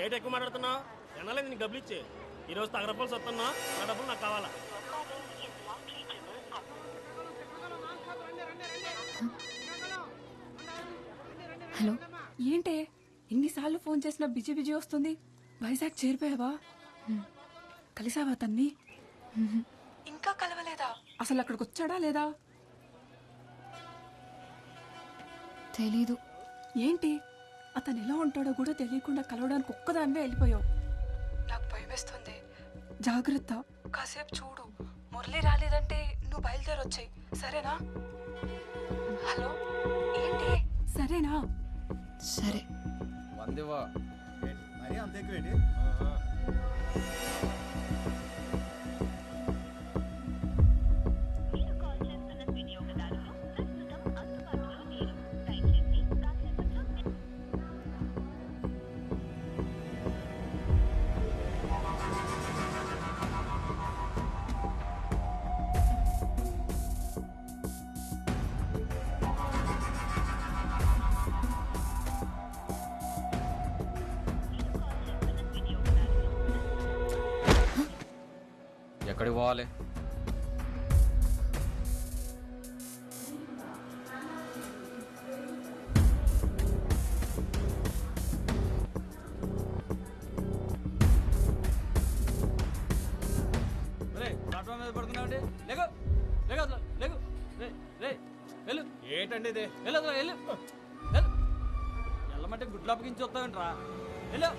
Rate ఎక్కువ మాట్లాడుతున్నావు ఎన్నాలే నేను డబ్బులు ఇచ్చే ఈరోజు తగరపాలు వస్తున్నా నా డబ్బులు నాకు కావాలా. హలో, ఏంటే ఎన్నిసార్లు ఫోన్ చేసినా బిజీ బిజీ వస్తుంది. వైజాగ్ చేరిపోయావా? కలిసావా తన్ని? ఇంకా కలవలేదా? అసలు అక్కడికి వచ్చాడా లేదా? తెలీదు. ఏంటి అతను ఎలా ఉంటాడో కూడా తెలియకుండా కలవడానికి ఒక్కదానివే వెళ్ళిపోయావు. నాకు భయమేస్తుంది, జాగ్రత్త. కాసేపు చూడు, మురళి రాలేదంటే నువ్వు బయలుదేరొచ్చాయి, సరేనా? హలో, ఏంటి సరేనా? సరే. మరి అంత ఎక్కువేంటి? ఎక్కడికి పోవాలి? ప్లాట్ఫామ్ మీద పడుకున్నావండి. లేకు లేకు అసలు లేకు. వెళ్ళు. ఏంటండి ఇది? వెళ్ళు అసలు వెళ్ళు. వెళ్ళమంటే గుడ్లు అప్పగించి వస్తావేంట్రా? వెళ్ళు.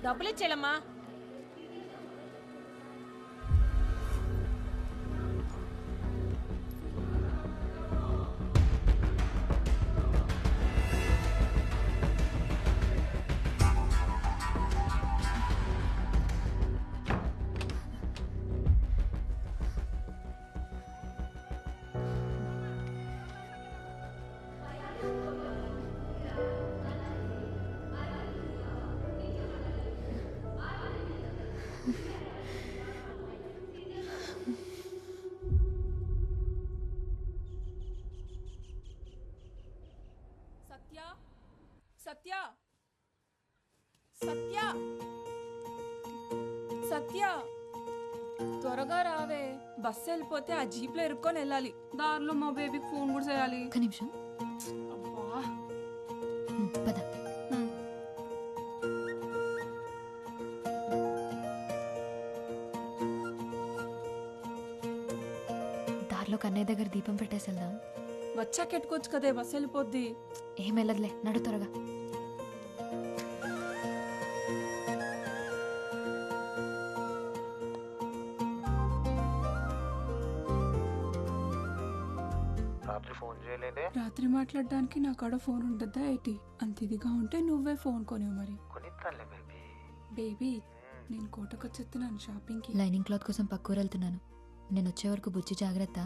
డబ్బులు ఇచ్చేలమ్మా. సత్య సత్య సత్య, త్వరగా రావే. బస్సు వెళ్ళిపోతే ఆ జీప్ లో ఇరుక్కొని వెళ్ళాలి. దారిలో మా బేబీకి ఫోన్ కూడా చేయాలి. ఒక్క నిమిషం. అబ్బా, పద. దారిలో కన్నయ్య దగ్గర దీపం పెట్టేసి వెళ్దాం. వచ్చాక ఎట్టుకోవచ్చు కదే, బస్సు వెళ్ళిపోద్ది. ఏం వెళ్ళదులే, నడు త్వరగా. రాత్రి ఫోన్ చేయలేదే? రాత్రి మాట్లాడడానికి నా కాడ ఫోన్ ఉంటుందా ఏంటి? అంత ఇదిగా ఉంటే నువ్వే ఫోన్ కొనివు మరి. కొనిస్తానులే బేబీ. బేబీ, నేను కోటకొచ్చేస్తున్నాను షాపింగ్ కి. లైనింగ్ క్లాత్ కోసం పక్కూరు వెళ్తున్నాను. నేను వచ్చే వరకు బుజ్జి జాగ్రత్త.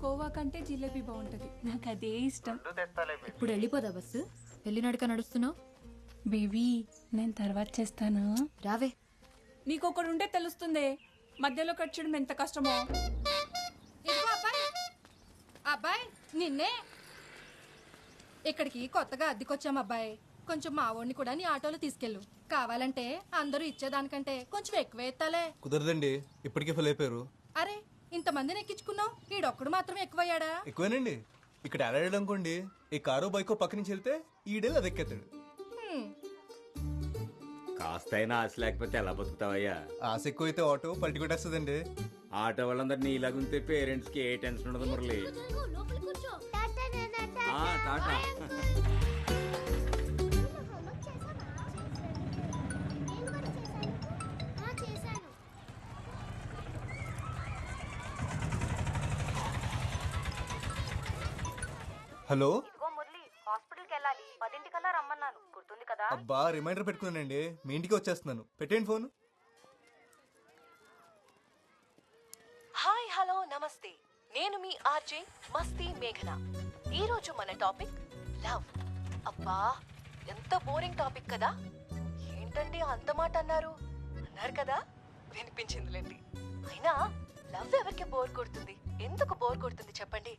కోవా కంటే జిలేబీ బాగుంటది, నాకు అదే ఇష్టం. ఇప్పుడు వెళ్ళిపోదా బస్సు? వెళ్ళి నడక నడుస్తున్నావు. బేబీ, నేను తర్వాత చేస్తాను, రావే. నీకొకడు ఉంటే తెలుస్తుంది మధ్యలో కట్ చేయడం ఎంత కష్టమో. అబ్బాయి నిన్నే. ఇక్కడికి కొత్తగా అద్దెకొచ్చాం అబ్బాయి. కొంచెం మా వాడిని కూడా నీ ఆటోలో తీసుకెళ్ళు. కావాలంటే అందరూ ఇచ్చేదానికంటే కొంచెం ఎక్కువ ఎత్తాలే. కుదరదండి, ఇప్పటికే ఫుల్ అయిపోయారు. అరే, ఇంతమందిని ఎక్కించుకున్నావు, ఈడొక్కడు మాత్రం ఎక్కువయ్యాడా? ఎక్కువేనండి. ఇక్కడ ఆడాడు అనుకోండి, ఈ కారో బైకో పక్క నుంచి వెళ్తే ఈడేళ్ళు అది ఎక్కేస్తాడు. కాస్తైనా ఆశ లేకపోతే ఎలా బతుకుతావయ్యా? ఆశ ఎక్కువైతే ఆటో పల్టి కొట్టేస్తుందండి. ఆటో వాళ్ళందరినీ ఇలాగుంటే పేరెంట్స్ కి ఏ టెన్షన్ ఉండదు మురళి. టాటా. హలో ఇదిగో మురళి హాస్పిటల్కి వెళ్ళాలి 10ంటికల్లా రమ్మన్నాను గుర్తుంది కదా. అబ్బా రిమైండర్ పెట్టుకున్నానండి, మీ ఇంటికి వచ్చేస్తున్నాను. పెట్టేయండి ఫోన్. హాయ్ హలో నమస్తే, నేను మీ ఆర్జే మస్తీ మేఘన. ఈరోజు మన టాపిక్ లవ్. అబ్బా ఎంత బోరింగ్ టాపిక్ కదా. ఏంటండి అంత మాట అన్నారు కదా, వినిపించిందిలేండి. అయినా లవ్ ఎవరికి బోర్ కొడుతుంది, ఎందుకు బోర్ కొడుతుంది చెప్పండి.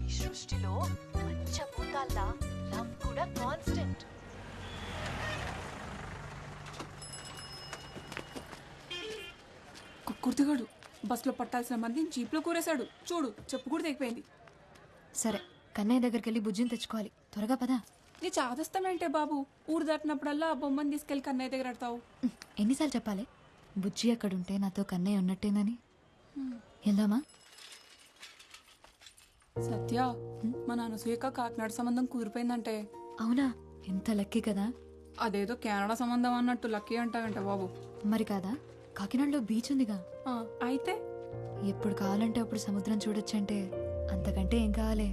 ఈ సృష్టిలో పంచభూతాల్లా లవ్ కూడా కాన్స్టెంట్. కుర్తిగాడు బస్సులో పట్టాల్సిన మందిని జీప్లో కూరేశాడు. చూడు చెప్పు కూడా తెగిపోయింది. సరే కన్నయ్య దగ్గరికి వెళ్ళి బుజ్జిని తెచ్చుకోవాలి, త్వరగా పదా. నీ చాదస్తామేంటే బాబు, ఊరు దాటినప్పుడల్లా ఆ బొమ్మని తీసుకెళ్ళి కన్నయ్య దగ్గర ఆడతావు. ఎన్నిసార్లు చెప్పాలి బుజ్జి అక్కడుంటే నాతో కన్నయ్య ఉన్నట్టేనని. వెళ్దామా? సత్య, మా నాన్న సూయక కాకినాడ సంబంధం కుదిరిపోయిందంటే. అవునా, ఎంత లక్కీ కదా. అదేదో కెనడా సంబంధం అన్నట్టు లక్కీ అంటావంట బాబు. మరి కాదా, కాకినాడలో బీచ్ ఉందిగా. అయితే ఎప్పుడు కావాలంటే అప్పుడు సముద్రం చూడొచ్చంటే అంతకంటే ఏం కావాలి.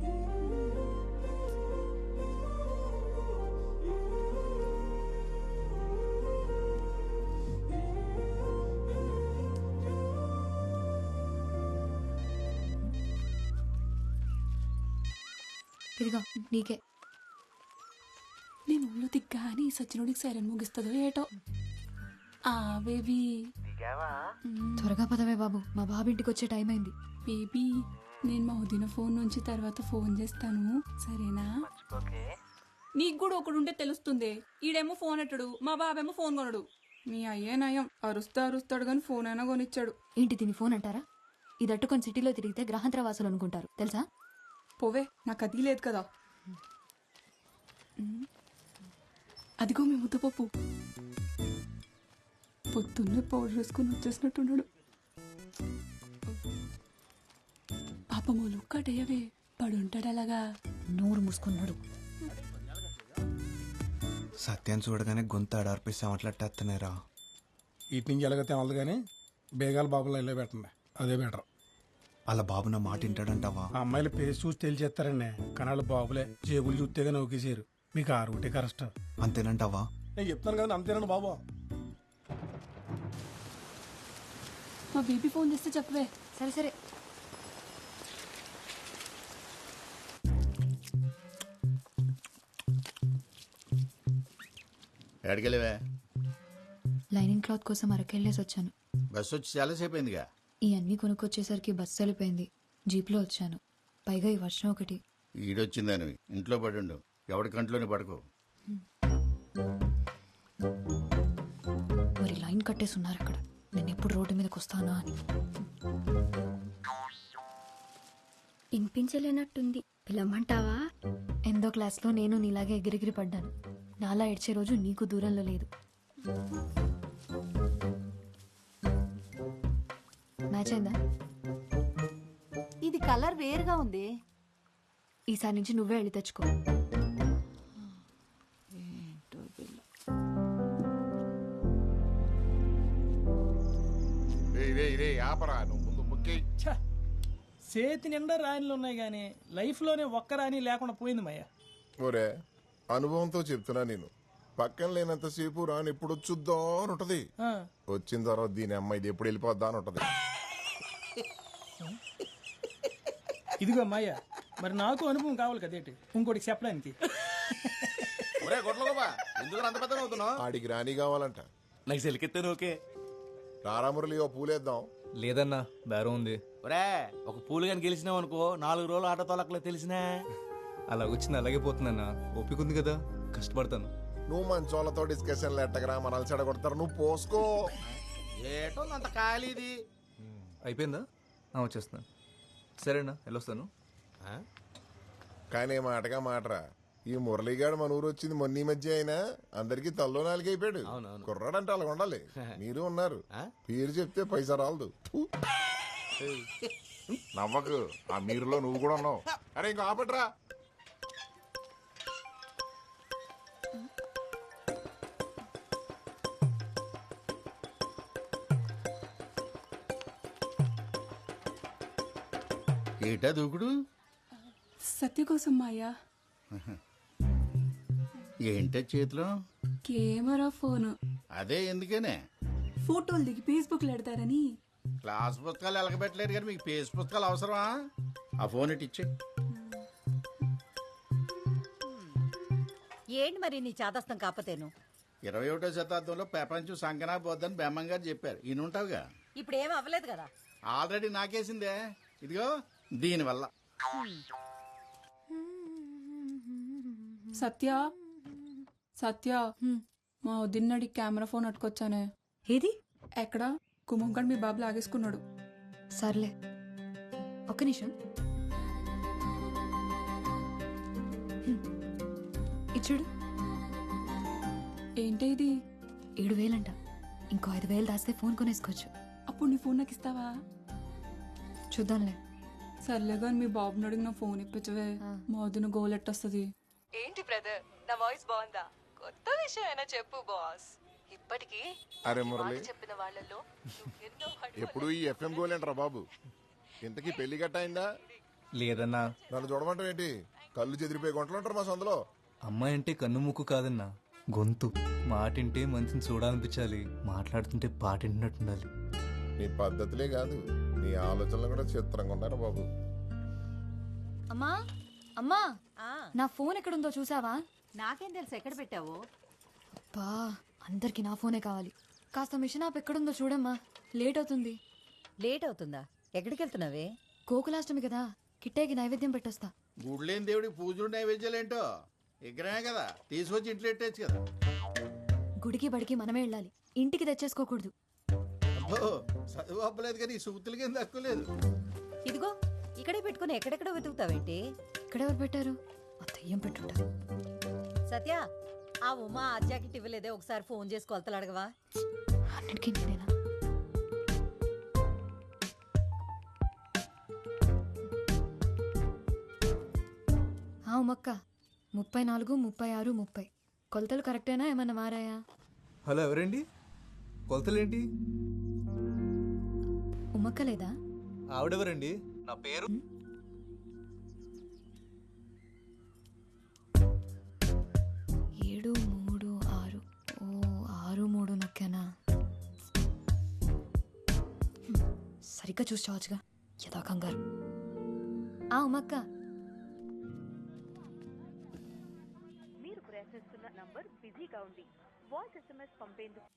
ఇదిగో నీకే. నేను ఊళ్ళో దిగ్గాని సచ్చినోడికి సైరన్ ముగిస్తుందో ఏటో. ఆ బేబీ త్వరగా పదవే బాబు, మా బాబు ఇంటికి వచ్చే టైం అయింది. బేబీ, నేను మా వదిన ఫోన్ నుంచి తర్వాత ఫోన్ చేస్తాను, సరేనా? నీకు కూడా ఒకడుంటే తెలుస్తుంది. ఈడేమో ఫోన్ ఎట్టడు, మా బాబేమో ఫోన్ కొనడు. మీ అయ్యే నయం, అరుస్తాడు కానీ ఫోన్ అయినా కొనిచ్చాడు. ఏంటి దీని ఫోన్ అంటారా? ఇది అట్టుకొని సిటీలో తిరిగితే గ్రహాంతర వాసులు అనుకుంటారు తెలుసా. పోవే, నాకు అది లేదు కదా. అదిగో మీ ముద్దపప్పు పొద్దున్నే పౌడర్ వేసుకుని వచ్చేసినట్టున్నాడు. పాపమూలు కటయ్యవే, పడుంటాడు అలాగా. నోరు మూసుకున్నాడు. సత్యం చూడగానే గొంతు ఆడార్పిస్తామట్లట్టేస్తున్నారా. ఇటు నుంచి ఎలాగైతే అవ్వదు కానీ బేగాల బాబులో ఇల్లే పెట్టండి, అదే బెటర్. అలా బాబు నా మాట వింటాడంటావా? ఆ అమ్మాయిల పేరు చూసి తెలిచేస్తారండి, కానీ వాళ్ళ బాబులే జేబులు చూస్తేగా నౌకేసారు. మీకు ఆ రూటే కరెక్ట్. అంతేనంటావా? నేను చెప్తాను కదా, అంతేనండి బాబు. మా బేబీ ఫోన్ చేస్తే చెప్పవే. సరే సరే. ఎక్కడికెళ్ళవే? లైనింగ్ క్లాత్ కోసం అరకెళ్ళేసి వచ్చాను. బస్సు వచ్చి చాలాసేపు అయిందిగా. ఈ అన్నీ కొనుక్కొచ్చేసరికి బస్సు వెళ్ళిపోయింది. జీప్లో వచ్చాను, పైగా ఈ వర్షం ఒకటి. ఈడొచ్చిందని ఇంట్లో పడుండు, ఎవడి కంట్లోనే పడుకో. మరి లైన్ కట్టేసి ఉన్నారు అక్కడ, నేను ఎప్పుడు రోడ్డు మీదకి వస్తానా అని. వినిపించలేనట్టుంది, పిలవమంటావా? 8వ క్లాస్లో నేను నీలాగే ఎగిరెగిరి పడ్డాను. నాలా ఏడ్చే రోజు నీకు దూరంలో లేదు. మ్యాచ్ అయిందా? ఇది కలర్ వేరుగా ఉంది. ఈసారి నుంచి నువ్వే వెళ్ళి తెచ్చుకో. చేతి నిండా రాణిలు ఉన్నాయి కానీ లైఫ్లోనే ఒక్క రాణి లేకుండా పోయింది మయ్య. ఒరే, అనుభవంతో చెప్తున్నా, నేను పక్కన లేనంతసేపు రాని ఎప్పుడు వచ్చుద్దా అని ఉంటది. వచ్చిన తర్వాత దీని అమ్మాయి ఎప్పుడు వెళ్ళిపోద్దా అని ఉంటది. ఇదిగో మాయ, మరి నాకు అనుభవం కావాలి కదేటి ఇంకోటికి చెప్పడానికి. ఆడికి రాణి కావాలంట. నాకు సెలికెత్తాను. ఓకే రారామురళి, ఓ పూలేద్దాం. లేదన్నా, బేరం ఉంది. ఒరే, ఒక పూలు కానీ గెలిచినావు అనుకో, 4 రోజులు ఆట తోలకలే తెలిసినా. అలా వచ్చింది అలాగే పోతుందన్నా, ఓపిక ఉంది కదా, కష్టపడతాను. నువ్వు మంచోళ్ళతో డిస్కషన్లు ఎట్టగరా, మనల్ని చెడగొడతారు. నువ్వు పోసుకో. ఏటో అంత ఖాళీది. అయిపోయిందా? వచ్చేస్తున్నాను. సరేనా, వెళ్ళొస్తాను. కానీ మాటగా మాటరా, ఈ మురళీగాడు మన ఊరు వచ్చింది మొన్న ఈ మధ్య అయినా అందరికి తల్లో నాలుగు అయిపోయాడు. కుర్రాడంటే అలా ఉండాలి. మీరు ఉన్నారు, పేరు చెప్తే పైసా రాలదు. నవ్వకు, ఆ మీరులో నువ్వు కూడా ఉన్నావు. అరే ఇంకా ఆపట్రా. ఏటా దూకుడు? సత్య కోసం మాయా. ఏంటే చేతిలో? Camera phone. అదే ఎందుకనే? ఫోటోలు దిగి ఫేస్బుక్ లో పెడతారని. క్లాస్ పుస్తకాలు ఎలగబెట్టలేరు కానీ మీకు పేజ్ పుస్తకాలు అవసరమా? ఆ ఫోన్ ఇటు ఇచ్చే. ఏంటి మరి నీ చాదస్తం కాకపోతేను? 21వ శతాబ్దంలో ప్రపంచం సంకనా పోద్దని బెమ్మం గారు చెప్పారు. ఈయనుంటావుగా. ఇప్పుడు ఏం అవ్వలేదు కదా. ఆల్రెడీ నాకేసిందే. ఇదిగో దీనివల్ల. సత్య సత్య మా వదిన్నడి కెమెరా ఫోన్ అట్టుకొచ్చానే. ఏది? ఎక్కడ? కుమంకడ్ మీ బాబు లాగేసుకున్నాడు. సర్లే ఒక్క నిమిషం. ఇచ్చుడు. ఏంటి ఇది? 7,000 అంట. ఇంకో 5,000 దాస్తే ఫోన్ కొనేసుకోవచ్చు. అప్పుడు నీ ఫోన్ నాకు ఇస్తావా? చూద్దాంలే. సర్లే కానీ మీ బాబుని అడిగి నా ఫోన్ ఇప్పించవే. మా వదిన గోలెట్ వస్తుంది. ఏంటి బ్రదర్, నా వాయిస్ బాగుందా? కొత్త విషయం అయినా చెప్పు బాస్. ఇప్పటికీ అరే మురళి, చెప్పిన వాళ్ళలో ఎన్నో ఎప్పుడు ఈ ఎఫ్ఎం గోలేంట్రా బాబు. ఇంతకీ పెళ్లి గట్ట అయిందా? లేదన్నా. నన్ను చూడమంటావు ఏంటి? కళ్ళు చెదిరిపోయి గుంటలు ఉంటారు మా సందులో. అమ్మాయి అంటే కన్ను ముక్కు కాదన్నా, గొంతు. మాటింటే మనిషిని చూడాలనిపించాలి, మాట్లాడుతుంటే పాటింటున్నట్టుండాలి. నీ పద్ధతులే కాదు, నీ ఆలోచనలు కూడా చిత్రంగా ఉన్నారు బాబు. అమ్మా అమ్మా, నా ఫోన్ ఎక్కడుందో చూసావా? నాకేం తెలుసు ఎక్కడ పెట్టావో. బా, అందరికి నా ఫోనే కావాలి. కాస్త మిషన్ ఆప్ ఎక్కడుందో చూడమ్మా, లేట్ అవుతుంది. లేట్ అవుతుందా? ఎక్కడికి వెళ్తున్నావే? గోకులాష్టమి కదా, కిట్టేకి నైవేద్యం పెట్టొస్తా. గుడ్లేని దేవుడికి పూజలు నైవేద్యాలేంటో విగ్రహమే కదా, తీసుకొచ్చి ఇంట్లో పెట్టేచ్చు కదా. గుడికి బడికి మనమే వెళ్ళాలి, ఇంటికి తెచ్చేసుకోకూడదు. అబ్బో, చదువు అవ్వలేదు కానీ ఈ సూక్తులకి ఏం తక్కువ లేదు. ఇదిగో ఇక్కడే పెట్టుకుని ఎక్కడెక్కడ వెతుకుతావేంటి? ఇక్కడెవరు పెట్టారు? ఆ దయ్యం పెట్టుంటారు. సత్య, ఆ ఉమా ఆ జాకెట్ ఇవ్వలేదే, ఒకసారి ఫోన్ చేసి కొలతలు అడగవా? అన్నిటికీ నేనేనా? ఉమక్క, 34, 36, 30 కొలతలు కరెక్టేనా? ఏమన్నా మారాయా? హలో, ఎవరండి? కొలతలేంటి? ఉమక్క లేదా? ఆవిడెవరండి? నా పేరు 7, 3, 6. ఓ 6, 3 నొక్కానా? సరిగ్గా చూసి చావచ్చుగా, యథా కంగారు. ఉమక్క, మీరు ప్రయత్నిస్తున్న నంబర్ బిజీగా ఉంది. Voice SMS పంపేందుకు.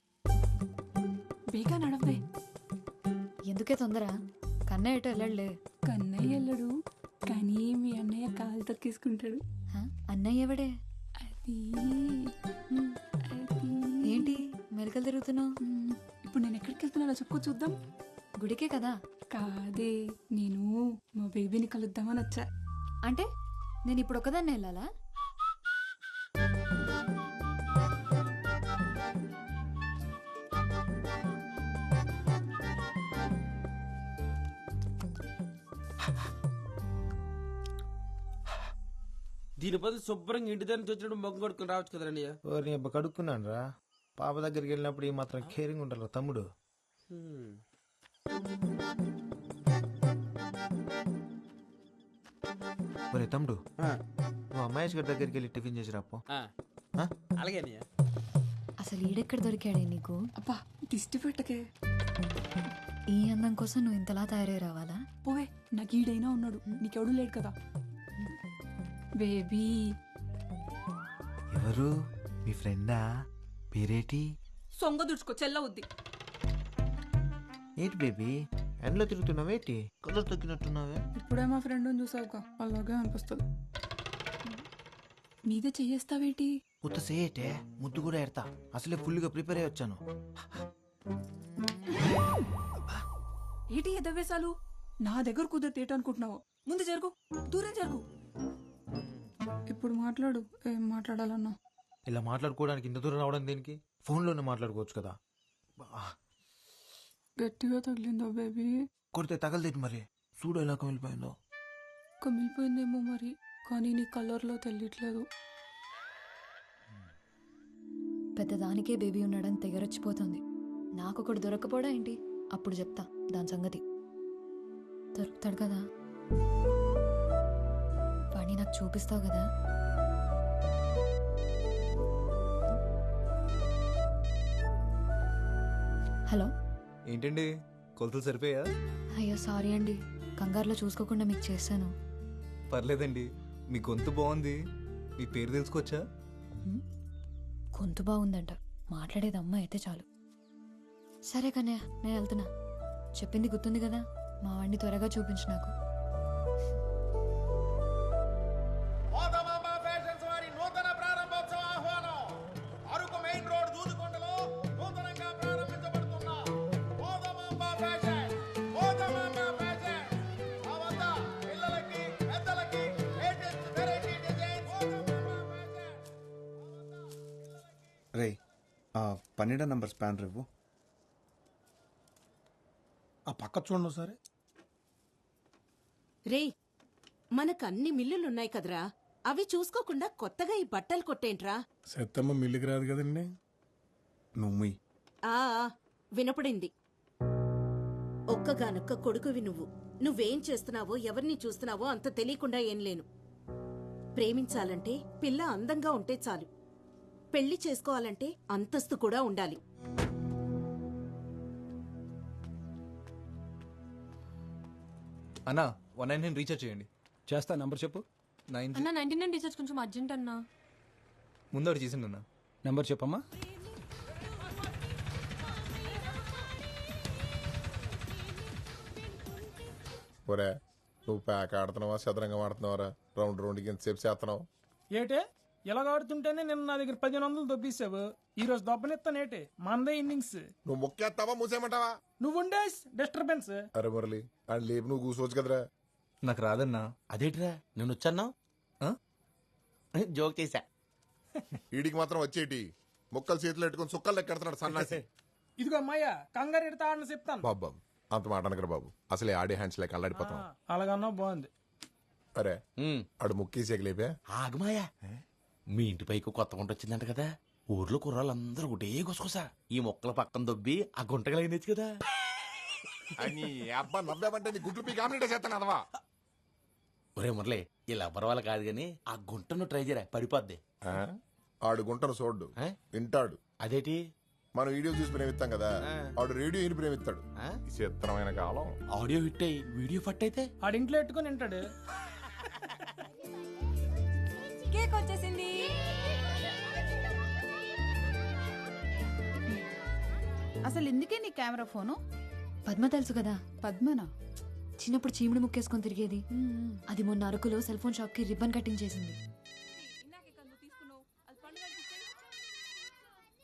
బేగా నడవే. ఎందుకే తొందర? కన్నయ్య ఎటు వెళ్ళలే. కన్నయ్య వెళ్ళడు, కానీ మీ అన్నయ్య కాలు తొక్కేసుకుంటాడు. అన్నయ్య ఎవడే? అది ఏంటి మెలకలు తిరుగుతున్నావు? ఇప్పుడు నేను ఎక్కడికి వెళ్తున్నానో చెప్పుకో చూద్దాం. గుడికే కదా? కాదే, నేను మా బేబీని కలుద్దామని వచ్చా. అంటే నేను ఇప్పుడు ఒకదాన్ని వెళ్ళాలా? దీని బదులు శుభ్రంగా ఇంటి దగ్గర నుంచి వచ్చినప్పుడు మొగ్గు కొడుకుని రావచ్చు కదా అన్నయ్య. నీ అబ్బ కడుక్కున్నాను రా. పాప దగ్గరికి వెళ్ళినప్పుడు ఈ మాత్రం కేరింగ్ ఉంటారు తమ్ముడు. ఒరే తమ్ముడు, నువ్వు అమ్మాయి గారి దగ్గరికి వెళ్ళి టిఫిన్ చేసి రాపో. అలాగే అన్నయ్య. అసలు ఈడెక్కడ దొరికాడే నీకు? అబ్బా, దిష్టి పెట్టకే. ఈ అందం కోసం నువ్వు ఇంతలా తయారై రావాలా? పోవే, నాకు ఈడైనా ఉన్నాడు, నీకెవడూ లేడు కదా. బేబీ. ఎవరు? మీ ఫ్రెండా? పేరేటి? సొంగ దుడుచుకో, చెల్లవుద్ది. ఏంటి బేబీ ఎండలో తిరుగుతున్నావేటి? కలర్ తగ్గినట్టున్నావే. ఇప్పుడే మా ఫ్రెండ్ని చూసావుగా, అలాగే అనిపిస్తుంది. మీదే చెయ్యేస్తావేటి? ఉత్త సేటే ముద్దు కూడా ఎడతా. అసలే ఫుల్గా ప్రిపేర్ అయ్యి వచ్చాను. ఏటి ఎదవేశాలు? నా దగ్గర కుదిరితే ఏంటనుకుంటున్నావు? ముందు జరుగు, దూరం జరుగు. ఇప్పుడు మాట్లాడు, ఏం మాట్లాడాలన్నా. ఇలా మాట్లాడుకోవడానికి ఇంత దూరం రావడం దేనికి? ఫోన్లోనే మాట్లాడుకోవచ్చు కదా. గట్టిగా తగిలిందో బేబీ? కొడితే తగలదేటి మరి. చూడు ఎలా కమిలిపోయిందో. కమిలిపోయిందేమో మరి, కానీ నీ కలర్లో తెలియట్లేదు. పెద్దదానికే బేబీ ఉన్నాడని తెగరొచ్చిపోతుంది. నాకొకడు దొరకపోడా ఏంటి? అప్పుడు చెప్తా దాని సంగతి. దొరుకుతాడు కదా, వాణ్ణి నాకు చూపిస్తావు కదా? హలో. ఏంటండి కొలతలు సరిపోయా? అయ్యో సారీ అండి, కంగారులో చూసుకోకుండా మీకు చేశాను. పర్లేదండి, మీ గొంతు బాగుంది. మీ పేరు తెలుసుకోవచ్చా? గొంతు బాగుందంట, మాట్లాడేది అమ్మ అయితే చాలు. సరే కన్నయ్య, నేను వెళ్తున్నా. చెప్పింది గుర్తుంది కదా, మా వాడిని త్వరగా చూపించు నాకు. రే 12 నంబర్ స్పాన్ రేవు. ఆ పక్క చూడండి ఒకసారి. రే మనకు అన్ని మిల్లులున్నాయి కదరా, అవి చూసుకోకుండా కొత్తగా ఈ బట్టలు కొట్టేంట్రా? సెత్తమ్మ మిల్లికి రాదు కదండి. నువ్వు ఆ వినపడింది. ఒక్కగానొక్క కొడుకువి నువ్వు. నువ్వేం చేస్తున్నావో ఎవరిని చూస్తున్నావో అంత తెలియకుండా ఏం లేను. ప్రేమించాలంటే పిల్ల అందంగా ఉంటే చాలు, పెళ్లి చేసుకోవాలంటే అంతస్తు కూడా ఉండాలి. అన్నా 199 రీఛార్జ్ చేయండి. చేస్తా, నంబర్ చెప్పు. 9 అన్న 99 రీఛార్జ్ కొంచెం అర్జెంట్ అన్నా. ముందు చేసిండు అన్న. నంబర్ చెప్పమ్మా. ఒరే నువ్వు ప్యాక్ ఆడుతున్నావా చదరంగం ఆడుతున్నావరా? రౌండ్కి ఎంతసేపు చేస్తున్నావు? ఏటే ఎలాగ ఆడుతుంటేనే నిన్న నా దగ్గర 1500 దొబ్బేసావు. ఈ రోజు దొబ్బనెత్తానేటే మందే ఇన్నింగ్స్. నువ్వు మొక్కేస్తావా మూసేయమంటావా? నువ్వు ఉండే డిస్టర్బెన్స్. అరే మురళి అని లేపు నువ్వు కూర్చోవచ్చు కదరా. నాకు రాదన్నా. అదేంటిరా నేను వచ్చాన్నా? జోక్ చేశా. వీడికి మాత్రం వచ్చేటి మొక్కలు చేతులు పెట్టుకుని సుక్కలు లెక్కెడుతున్నాడు సన్నాసి. ఇదిగో అమ్మాయ్యా, కంగారు ఎడతా ఆడని చెప్తాను. బాబు అంత మాట అనకరా బాబు, అసలే ఆడే హ్యాండ్స్ లెక్క అల్లాడిపోతాం. అలాగన్నా బాగుంది. అరే ఆడు ముక్కేసి లేపా. ఆగమాయా, మీ ఇంటి పైకి కొత్త గుంట వచ్చిందంట కదా, ఊర్లో కుర్రాళ్ళందరూ ఒకటే గుసగుసా ఈ మొక్కల పక్కన దొబ్బి ఆ గుంటగా అయినచ్చు కదా. అని అబ్బా నవ్వామంటే నీ గుడ్లు పీకి ఆమ్లెట్ చేస్తాను అదవా. ఒరే మురళి ఇలా ఎవరి వాళ్ళ కాదు గాని ఆ గుంటను ట్రై చేయరా, పడిపోద్ది. ఆడు గుంటను చూడ్డు వింటాడు. అదేటి మనం వీడియో చూసి ప్రేమిస్తాం కదా, ఆడు రేడియో విని ప్రేమిస్తాడు. చిత్రమైన కాలం. ఆడియో హిట్ అయ్యి వీడియో ఫట్ అయితే ఆడింట్లో ఎట్టుకుని వింటాడు. కేక్ వచ్చేసింది. అసలు ఎందుకే నీ కెమెరా ఫోను? పద్మ తెలుసు కదా. పద్మనా? చిన్నప్పుడు చీముడు ముక్కేసుకొని తిరిగేది. అది మొన్న అరకులో సెల్ ఫోన్ షాప్ కి రిబ్బన్ కటింగ్ చేసింది.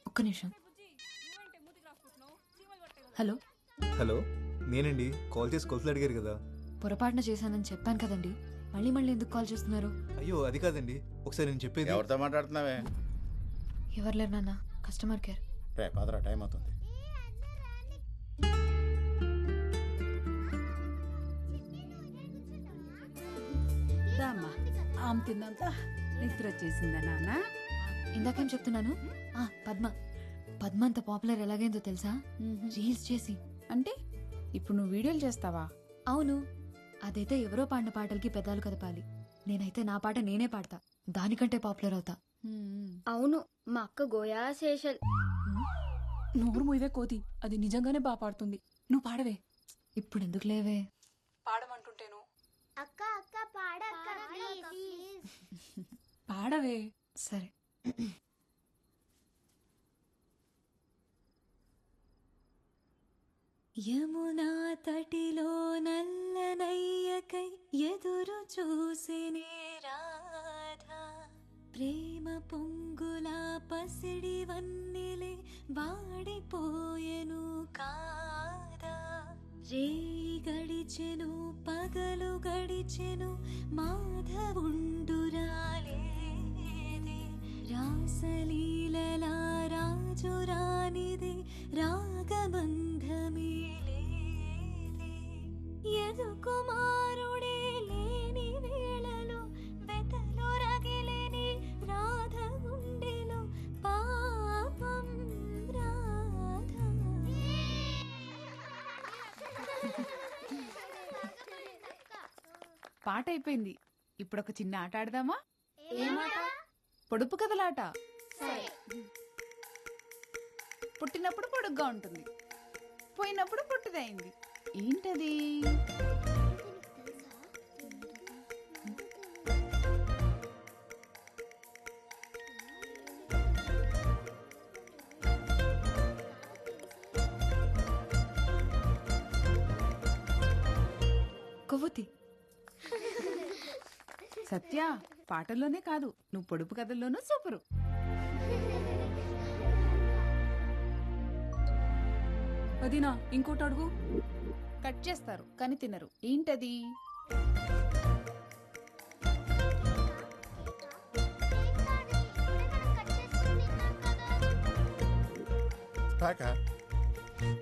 ఒక్క నిమిషం. హలో. హలో, నేనండి. కాల్ చేసి కొలతలు అడిగారు కదా. పొరపాటున చేశానని చెప్పాను కదండి, మళ్ళీ మళ్ళీ ఎందుకు కాల్ చేస్తున్నారు? అయ్యో అది కాదండి, ఒకసారి నేను చెప్పేది. ఎవరితో మాట్లాడుతున్నావే? ఎవరు లేరు నాన్న, కస్టమర్ కేర్. రే పదరా, టైం అవుతుంది. దామ్మా ఆమె తిన్నంత నిద్ర వచ్చేసిందా నాన్న? ఇందాకేం చెప్తున్నాను? పద్మ. పద్మ అంత పాపులర్ ఎలాగైందో తెలుసా? రీల్స్ చేసి. అంటే ఇప్పుడు నువ్వు వీడియోలు చేస్తావా? అవును. అదైతే ఎవరో పాడిన పాటలకి పెదాలు కదపాలి. నేనైతే నా పాట నేనే పాడతా, దానికంటే పాపులర్ అవుతా. అవును, మా అక్క గోయా శేషల్. నోరు మూయవే కోతి, అది నిజంగానే బాగా పాడుతుంది. నువ్వు పాడవే. ఇప్పుడు ఎందుకు లేవే? పాడమంటుంటేను. అక్క అక్క పాడక్క పాడవే. సరే. యమునా తటిలో నల్లనయ్యకై ఎదురు చూసినే రాధా, ప్రేమ పొంగులా పసిడి వన్నెలే వాడిపోయెను కాదా. రేయి గడిచెను పగలు గడిచెను మాధవుండురాలేదే, రాసలీలలా రాజు రానిదే రాగబంధమే లేదే. యదు కుమారుడే లేని వేళలో వెతలో రగిలేని రాధ గుండెలో పాపం రాధ. పాట అయిపోయింది. ఇప్పుడు ఒక చిన్న ఆట ఆడదామా? పొడుపు కథలాట. పుట్టినప్పుడు పొడుగ్గా ఉంటుంది, పోయినప్పుడు పుట్టిదైంది. ఏంటది? కొవ్వొత్తి. సత్య, పాటల్లోనే కాదు, నువ్వు పొడుపు కథల్లోనూ సూపరు. వదినా ఇంకోటి అడుగు. కట్ చేస్తారు కానీ తినరు. ఏంటది?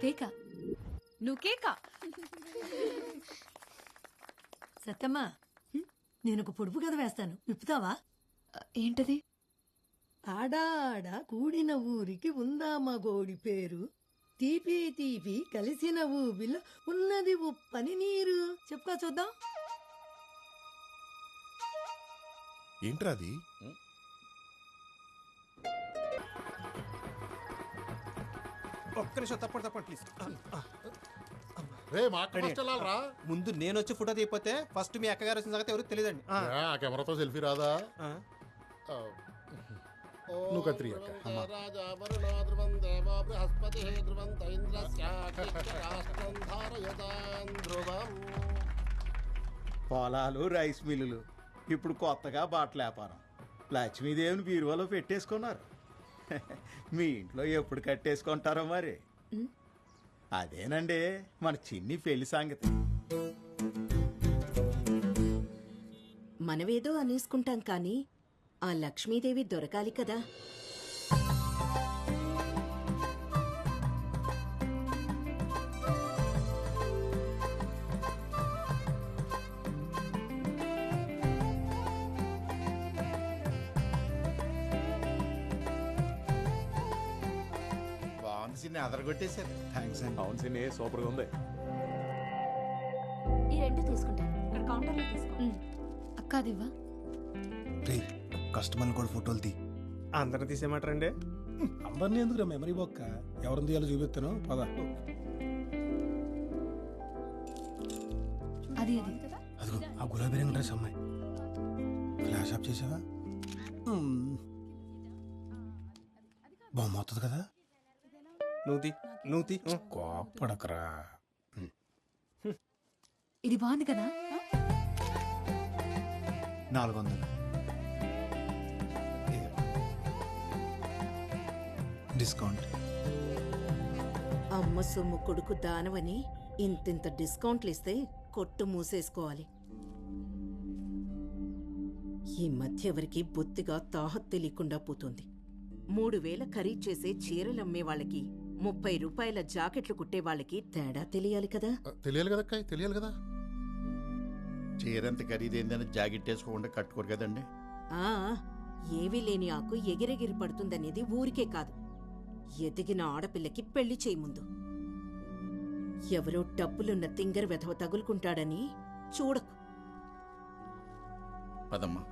కేక. నువ్వు కేకా? సత్తమ్మా, నేను ఒక పొడుపు కథ వేస్తాను, విప్పుతావా? ఏంటది? ఆడాడ కూడిన ఊరికి ఉందామా గోడి పేరు, తీపి తీపి కలిసిన ఊబిలో ఉన్నది ఉప్పని నీరు. చెప్పుకో చూద్దాం. ఏంట్రా అది? ఒక్క నిమిషం తప్పండి ప్లీజ్. ముందు నేను వచ్చి ఫోటో తీయపోతే ఫస్ట్ మీ అక్కగారు వచ్చిన సంగతి ఎవరికి తెలియదండి. కెమెరాతో సెల్ఫీ రాదా? నువ్వు కత్రి పొలాలు, రైస్ మిల్లులు, ఇప్పుడు కొత్తగా బట్టల వ్యాపారం. లక్ష్మీదేవిని బీరువాలో పెట్టేసుకున్నారు. మీ ఇంట్లో ఎప్పుడు కట్టేసుకుంటారో మరి. అదేనండి మన చిన్ని పెళ్లి సంగతి. మనమేదో అనేసుకుంటాం కానీ ఆ లక్ష్మీదేవి దొరకాలి కదా. బాగుంది సిన్ని, అదరగొట్టేశారు. థ్యాంక్స్ అండి. అవును సిన్ని, సూపర్గా ఉంది. ఈ రెండు తీసుకుంటా. ఇక్కడ కౌంటర్లో తీసుకో. అక్క అదివ్వా. కస్టమర్ని కూడా ఫోటోలు తీ. అందరిని తీసేయమంటారండి? అందరినీ ఎందుకు మెమరీ బొక్క, ఎవరిని తీయాలో చూపిస్తాను పద. అది అదిగో ఆ గులాబీ రంగు డ్రెస్ అమ్మాయి. ఫ్లాష్ ఆఫ్ చేసావా? బాగుంది కదా? నూతి కోపడకరా. ఇది బాగుంది కదా? 400 డిస్కౌంట్. అమ్మ సొమ్ము కొడుకు దానవని ఇంతింత డిస్కౌంట్లు ఇస్తే కొట్టు మూసేసుకోవాలి. ఈ మధ్య ఎవరికి బొత్తిగా తాహత్ తెలియకుండా పోతుంది. 3000 ఖరీదు చేసే చీరలమ్మే వాళ్ళకి 30 రూపాయల జాకెట్లు కుట్టే వాళ్ళకి తేడా తెలియాలి కదా. తెలియాలి కదా అక్క, తెలియాలి కదా. చీరంత ఖరీదైందని జాకెట్ వేసుకోకుండా కట్టుకోరు కదండి. ఏవీ లేని ఆకు ఎగిరెగిరి పడుతుందనేది ఊరికే కాదు, ఎదిగిన ఆడపిల్లకి పెళ్లి చేయి ముందు. ఎవరో డబ్బులున్న తింగర వెధవ తగులుకుంటాడని చూడకు. పదమ్మా.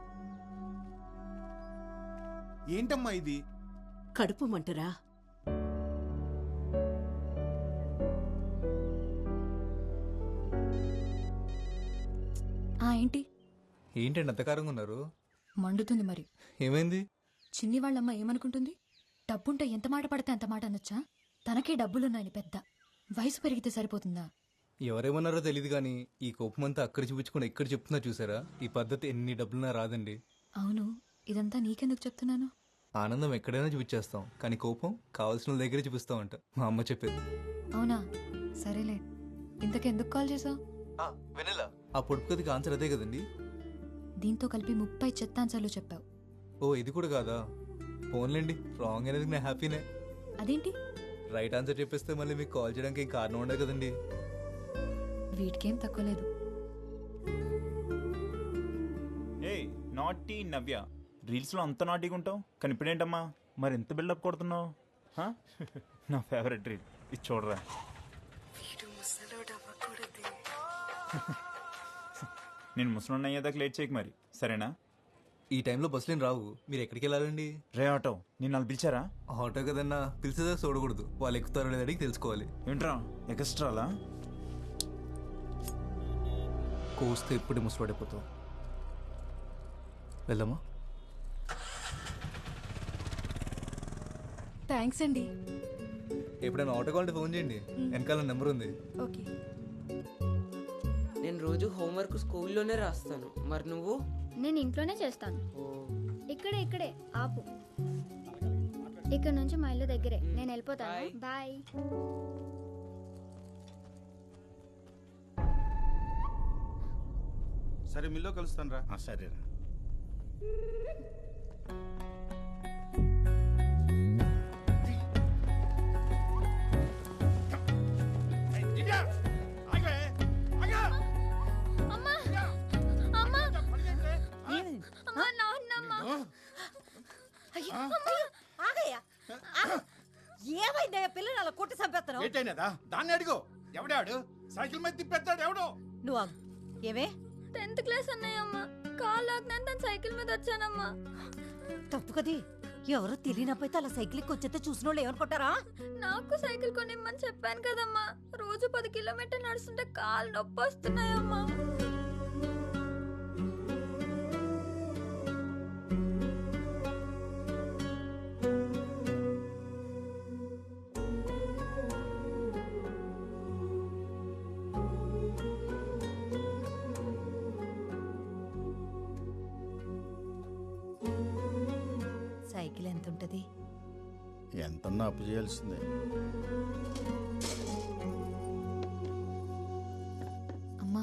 ఏంటమ్మా ఇది? కడుపు మంటరా? ఏంటి ఏంటండి అంతకారంగా ఉన్నారు? మండుతుంది మరి. ఏమైంది? చిన్ని వాళ్ళమ్మ ఏమనుకుంటుంది? డబ్బుంటే ఎంత మాట పడితే అంత మాట అనొచ్చా? తనకే డబ్బులున్నాయని పెద్ద. వయసు పెరిగితే సరిపోతుందా? ఎవరేమన్నారో తెలియదు కానీ ఈ కోపం అంతా అక్కడ చూపించుకుని ఎక్కడ చెప్తున్నా చూసారా? ఈ పద్ధతి ఎన్ని డబ్బులున్నా రాదండి. అవును, ఇదంతా నీకెందుకు చెప్తున్నాను? ఆనందం ఎక్కడైనా చూపించేస్తాం కానీ కోపం కావాల్సిన వాళ్ళ దగ్గరే చూపిస్తామంట మా అమ్మ చెప్పేది. అవునా? సరేలే. ఇంతకెందుకు కాల్ చేసావు? వెనెలా ఆ పొడుపు కథకి ఆన్సర్ అదే కదండి. దీంతో కలిపి 30 చెత్తాన్సర్లు చెప్పావు. ఓ ఇది కూడా కాదా? ఫోన్లేండి, రాంగ్ అనేది నేను హ్యాపీనే. అదేంటి? రైట్ ఆన్సర్ చెప్పేస్తే మళ్ళీ మీకు కాల్ చేయడానికి ఏం కారణం ఉండదు కదండి. వీటికేం తక్కువ లేదు. ఏయ్ నాటీ నవ్య, రీల్స్లో అంత నాటీగా ఉంటావు కానీ ఇప్పుడేంటమ్మా మరి ఎంత బిల్డప్ కొడుతున్నావు? నా ఫేవరెట్ రీల్ ఇది చూడరా. నేను ముసలి అయ్యేదాకా లేట్ చేయకు మరి, సరేనా? ఈ టైంలో బస్సులేం రావు. మీరు ఎక్కడికి వెళ్ళాలండి? రే ఆటో నేను వాళ్ళు పిలిచారా? ఆటో కదన్నా, పిలిచేదా చూడకూడదు. వాళ్ళు ఎక్కుతారో లేదని తెలుసుకోవాలి. ఏంట్రా ఎక్స్ట్రాలా? కోస్తే ఎప్పుడు ముసుపడిపోతావు. వెళ్దామా? థ్యాంక్స్ అండి. ఎప్పుడైనా ఆటో కావాలంటే ఫోన్ చేయండి, వెనకాల నెంబర్ ఉంది. ఓకే. నేను రోజు హోంవర్క్ స్కూల్లోనే రాస్తాను. మరి నువ్వు? నేను ఇంట్లోనే చేస్తాను. ఇక్కడే ఆపు. ఇక్కడ నుంచి మా ఇల్లు దగ్గరే. నేను వెళ్ళిపోతాను. బాయ్. సరే మిల్లో కలుస్తాను రా. సరేరా. ఏమైందయ్యా పిల్లలు అలా కొట్టి చంపేస్తాను? ఏంటైనదా? దాన్ని అడిగో. ఎవడాడు సైకిల్ మీద తిప్పేస్తాడు? ఎవడో నువ్వు ఏమే 10th క్లాస్ అన్నయ్యమ్మ. కాల్ లాగ్నంత సైకిల్ మీద వచ్చానమ్మా. తప్పు కది. ఎవరో తెలియనప్పైతే అలా సైకిల్ వచ్చేస్తే చూసిన వాళ్ళు ఏమనుకుంటారా? నాకు సైకిల్ కొనిమ్మని చెప్పాను కదమ్మా. రోజు 10 కిలోమీటర్ నడుస్తుంటే కాళ్ళు నొప్పి వస్తున్నాయమ్మా. సైకిల్ ఎంత ఉంటది? ఎంతన్నా అప్పు చేయాల్సిందే. అమ్మా.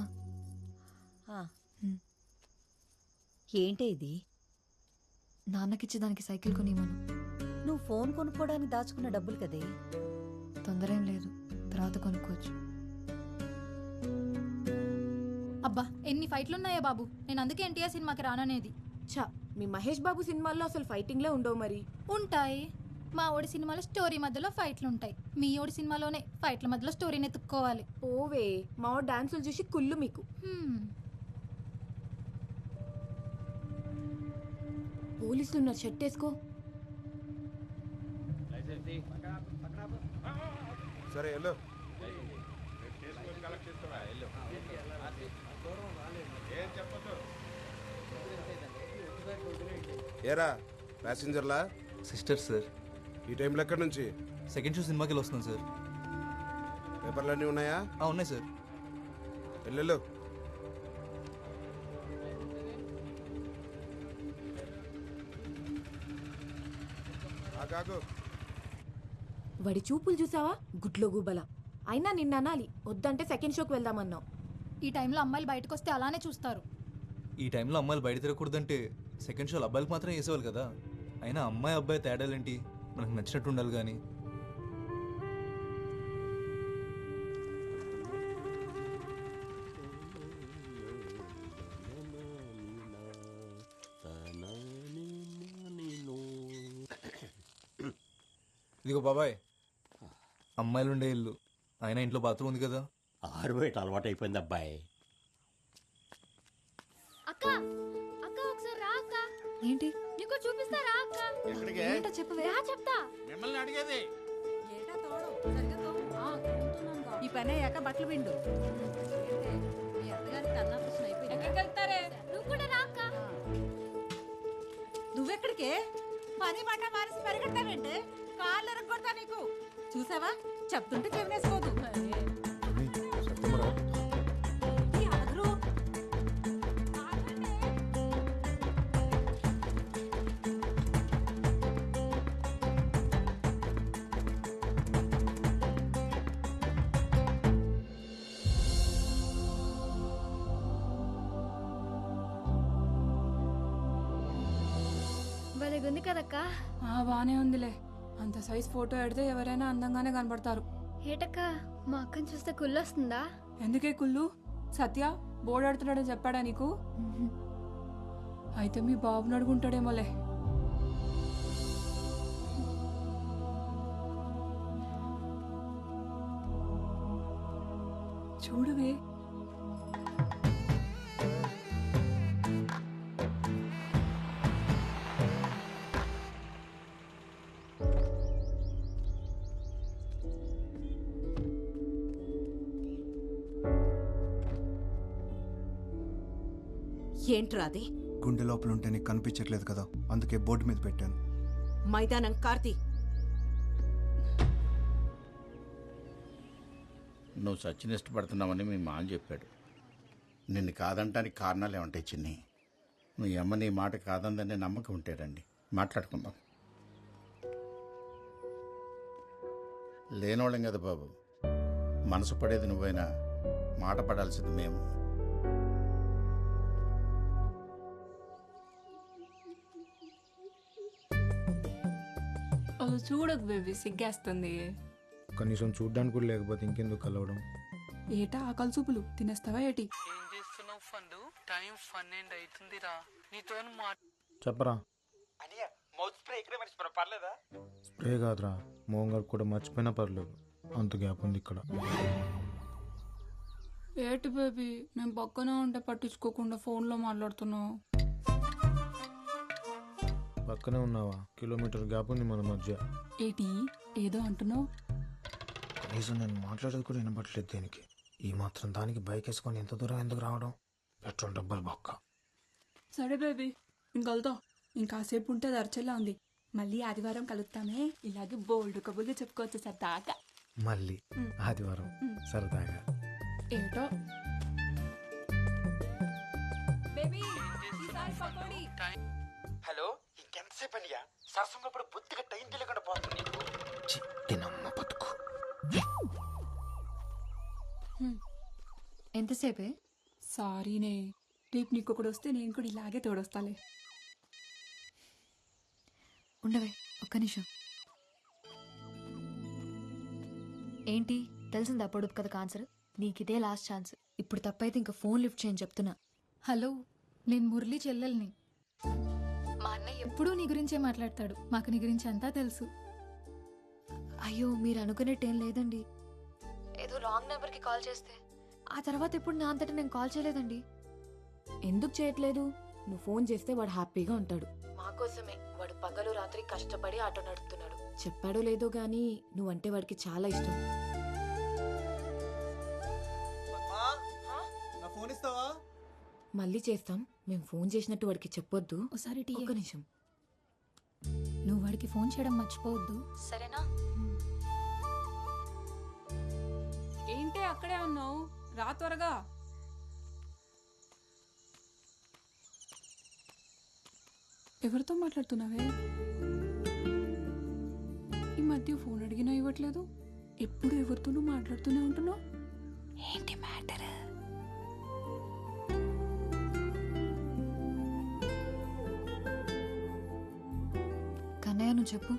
ఏంటి ఇది? నాన్నకిచ్చి దానికి సైకిల్ కొనివ్వను. నువ్వు ఫోన్ కొనుక్కోవడానికి దాచుకున్న డబ్బులు కదే. తొందర ఏం లేదు, తర్వాత కొనుక్కోవచ్చు. అబ్బా ఎన్ని ఫైట్లున్నాయా బాబు. నేను అందుకే ఎన్టీఆర్ సినిమాకి రాననేది. ఛా, మీ మహేష్ బాబు సినిమాల్లో అసలు ఫైటింగ్లే ఉండవు. మరి ఉంటాయి. మా ఓడి సినిమాలో స్టోరీ మధ్యలో ఫైట్లు ఉంటాయి. మీ ఓడి సినిమాలోనే ఫైట్ల మధ్యలో స్టోరీని ఎత్తుక్కోవాలి. ఓవే, మా ఓడి డాన్సులు చూసి కుళ్ళు మీకు. పోలీసులు ఉన్నారు, షర్ట్ వేసుకో. సరే వెళ్ళు. ఏరా ప్యాసింజర్లా? Sister sir. ఈ టైంలో ఎక్కడి నుంచి? సెకండ్ షో సినిమాకి వస్తున్నాను సార్. పేపర్లన్నీ ఉన్నాయా? ఉన్నాయి సార్. వెళ్ళు. వాడి చూపులు చూసావా? గుడ్లో గుబల. అయినా నిన్న అనాలి, వద్దంటే సెకండ్ షోకి వెళ్దామన్నావు. ఈ టైంలో అమ్మాయిలు బయటకు వస్తే అలానే చూస్తారు. ఈ టైంలో అమ్మాయిలు బయట తిరగకూడదంటే సెకండ్ షోలు అబ్బాయిలకు మాత్రం వేసేవాళ్ళు కదా. అయినా అమ్మాయి అబ్బాయి తేడాలేంటి? మనకు నచ్చినట్టు ఉండాలి కానీ. ఇదిగో బాబాయ్, అమ్మాయిలు ఉండే ఇల్లు, అయినా ఇంట్లో బాత్రూమ్ ఉంది కదా. ఆరు బయట అలవాటు అయిపోయింది అబ్బాయి. అక్క అక్క ఒకసారి రా అక్క. ఏంటి? నీకు చూపిస్తారా అక్క? ఏంటో చెప్పవే. చెప్తా. మిమ్మల్ని అడిగేది. ఈ పని అయ్యాక బట్టలు పిండు. మీ అత్తగారికి అన్నాప్రశ్న అయిపోయింది. నువ్వు కూడా రా అక్క. నువ్వెక్కడికే? పని మాట మానేసి పరిగెడతావేంటే? కాళ్ళు ఎరగొడతా నీకు. చూసావా? చెప్తుంటే చెవినేసుకోదు. భలేగుంది కదక్క. బానే ఉందిలే. అంత సైజ్ ఫోటో ఎడితే ఎవరైనా అందంగానే కనబడతారు. ఏటక్క, మా అక్కని చూస్తే కుళ్ళొస్తుందా? ఎందుకే కుళ్ళు? సత్య బోర్డు ఆడుతున్నాడని చెప్పాడా నీకు? అయితే మీ బాబుని అడుగుంటాడేమోలే. చూడువే. ఏంట్రా అది? గుండె లోపల ఉంటే నీకు కనిపించట్లేదు కదా, అందుకే బోర్డు మీద పెట్టాను. మైదానం కార్తీ. నువ్వు సచిన్ ఇష్టపడుతున్నావని మీ మామ చెప్పాడు. నిన్ను కాదంటానికి కారణాలు ఏమంటాయి చిన్ని? మీ అమ్మ నీ మాట కాదందనే నమ్మకం ఉంటాడండి. మాట్లాడుకుందాం. లేనోళ్ళం కదా బాబు, మనసు పడేది నువ్వైనా మాట పడాల్సింది మేము. చూడకు బేబీ, సిగ్గేస్తుంది. కనీసం చూడ్డానికి కూడా లేకపోతే ఇంకెందుకు కలవడం? ఏటా ఆకలి చూపులు తినేస్తావా ఏటి? ఏం చేస్తున్నావు ఫండు? టైం 12 అవుతుందిరా. నీతో చెప్పరా. పర్లేదా? స్ప్రే కాదురా, మోహన్ గారు కూడా మర్చిపోయినా పర్లేదు, అంత గ్యాప్ ఉంది ఇక్కడ. ఏటి బేబీ, మేము పక్కనే ఉంటే పట్టించుకోకుండా ఫోన్లో మాట్లాడుతున్నావు. పక్కనే ఉన్నావా? కిలోమీటర్ గ్యాప్ ఉంది మన మధ్య. ఏటి ఏదో అంటున్నావు? కనీసం నేను మాట్లాడేది కూడా వినపట్లేదు దేనికి. ఈ మాత్రం దానికి బైక్ వేసుకొని ఎంత దూరం ఎందుకు రావడం? పెట్రోల్ డబ్బులు బొక్క. సరే బేబీ, ఇంకలుతా. ఇంకాసేపు ఉంటే అది అర్చలా ఉంది. మళ్ళీ ఆదివారం కలుస్తామే, ఇలాగే బోల్డ్ కబుర్లు చెప్పుకోవచ్చు సరదాగా. మళ్ళీ ఆదివారం సరదాగా. ఏటో హలో, ఇంకెంతసేపు అనియా? సరసంగా ఇప్పుడు బుద్ధిగా టైం తెలియకుండా పోతుంది నీకు. చిన్నమ్మ బతుకు. ఎంతసేపే? సారీనే, రేపు నీకు ఒకడు వస్తే నేను కూడా ఇలాగే తోడొస్తాలే. ఉండవే ఒక్క నిమిషం. ఏంటి తెలిసిందా పొడుపు కథ ఆన్సర్? నీకిదే last chance. ఇప్పుడు తప్పైతే ఇంకా ఫోన్ లిఫ్ట్ చేయని చెప్తున్నా. హలో, నేను మురళి చెల్లెల్ని. మా అన్నయ్య ఎప్పుడూ నీ గురించే మాట్లాడతాడు. మాకు నీ గురించి అంతా తెలుసు. అయ్యో, మీరు అనుకునేట్టేం లేదండి. ఏదో రాంగ్ నెంబర్కి కాల్ చేస్తే ఆ తర్వాత ఎప్పుడు నా అంతటా నేను కాల్ చేయలేదండి. ఎందుకు చేయట్లేదు? నువ్వు ఫోన్ చేస్తే వాడు హ్యాపీగా ఉంటాడు. మా కోసమే వాడు పగలు రాత్రి కష్టపడి ఆటో నడుపుతున్నాడు. చెప్పాడో లేదో గానీ నువ్వంటే వాడికి చాలా ఇష్టం. నా ఫోన్ ఇస్తావా? మళ్ళీ చేస్తాం. మేము ఫోన్ చేసినట్టు వాడికి చెప్పొద్దు. ఒకసారి ఒక్క నిమిషం. నువ్వు వాడికి ఫోన్ చేయడం మర్చిపోవద్దు, సరేనా? ఏంటి అక్కడే ఉన్నావు? రా త్వరగా. ఎవరితో మాట్లాడుతున్నావే? ఈ మధ్య ఫోన్ అడిగినా ఇవ్వట్లేదు. ఎప్పుడు ఎవరితోనూ మాట్లాడుతూనే ఉంటున్నావు. ఏంటి మ్యాటర్? కన్నయ్య, నువ్వు చెప్పు,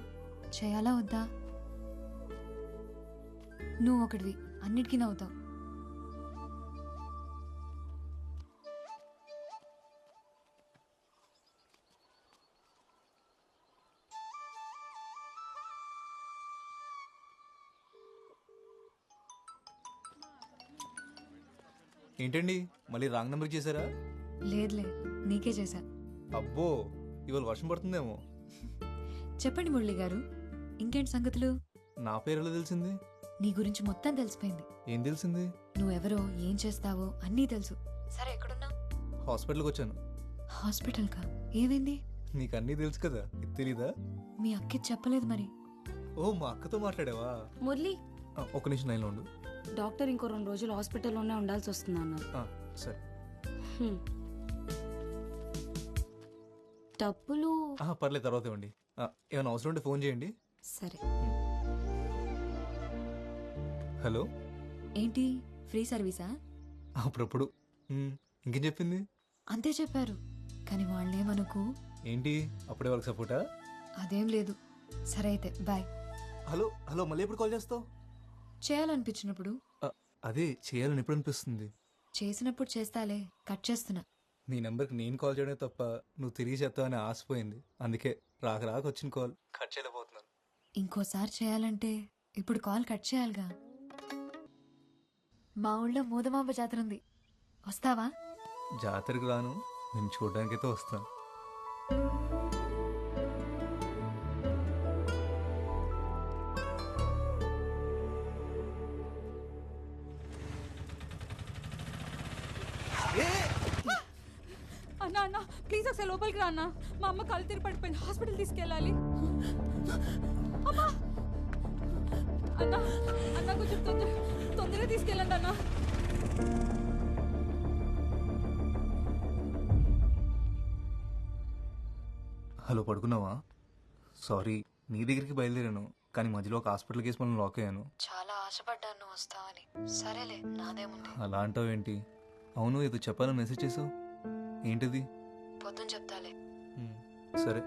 చేయాలా వద్దా? నువ్వు ఒకటివి, అన్నిటికీ నవ్వుతావు. ఏంటండి మళ్ళీ రాంగ్ నెంబర్ చేశారా? లేదులే, నీకే చేశా. అబ్బో, ఇవాళ వర్షం పడుతుందేమో. చెప్పండి మురళి గారు, ఇంకేంటి సంగతులు? నా పేరు ఎలా తెలిసింది? నీ గురించి మొత్తం తెలిసిపోయింది. ఏం తెలిసింది? నువ్వెవరో, ఏం చేస్తావో అన్నీ తెలుసు. సరే, ఎక్కడున్నా? హాస్పిటల్కి వచ్చాను. హాస్పిటల్కా? ఏమైంది? నీకు అన్నీ తెలుసు కదా, ఇది తెలీదా? మీ అక్కి చెప్పలేదు మరి. ఓ, మా అక్కతో మాట్లాడావా? మురళి, ఒక నిమిషం లైన్లో ఉండు. డాక్టర్ ఇంకో 2 రోజులు హాస్పిటల్లోనే ఉండాల్సి వస్తుంది అన్నారు. సరే. డబ్బులు పర్లేదు, తర్వాత ఇవ్వండి. ఏమైనా అవసరం ఉంటే ఫోన్ చేయండి. సరే. హలో, ఏంటి ఫ్రీ సర్వీసా? అప్పుడప్పుడు. ఇంకేం చెప్పింది? అంతే చెప్పారు, కానీ వాళ్ళేమనుకు. ఏంటి అప్పుడే వాళ్ళకి సపోర్టా? అదేం లేదు. సరే అయితే బాయ్. హలో హలో, మళ్ళీ ఎప్పుడు కాల్ చేస్తావు? చేయాలనిపించినప్పుడు. అదే, చేయాలని ఎప్పుడు అనిపిస్తుంది? చేసినప్పుడు చేస్తాలే, కట్ చేస్తున్నా. నీ నెంబర్కి నేను కాల్ చేయడమే తప్ప నువ్వు తిరిగి చేస్తావని ఆశపోయింది. అందుకే రాక వచ్చిన కాల్ కట్ చేయలేకపోతున్నాను. ఇంకోసారి చేయాలంటే ఇప్పుడు కాల్ కట్ చేయాలిగా. మా ఊళ్ళో మోదమాంబ జాతర ఉంది, వస్తావా? జాతరకు రాను, నేను చూడడానికైతే వస్తాను. ప్లీజ్ ఒకసారి లోపలికి రా అన్న. మా అమ్మ కళ్ళు తిరిగి పడిపోయింది, హాస్పిటల్ తీసుకెళ్ళాలి. అమ్మా అన్న, అన్న కొంచెం తొందరగా తీసుకెళ్ళండి అన్న. హలో, పడుకున్నావా? సారీ, నీ దగ్గరికి బయలుదేరాను, కానీ మధ్యలో ఒక హాస్పిటల్ కేసు మనం లాక్ అయ్యాను. చాలా ఆశపడ్డాను నువ్వు వస్తావని. సరేలే, నాదేముంది. అలా అంటావేంటి? అవును, ఏదో చెప్పాలని మెసేజ్ చేసావు, ఏంటిది? పొద్దున చెప్తాలే. సరే.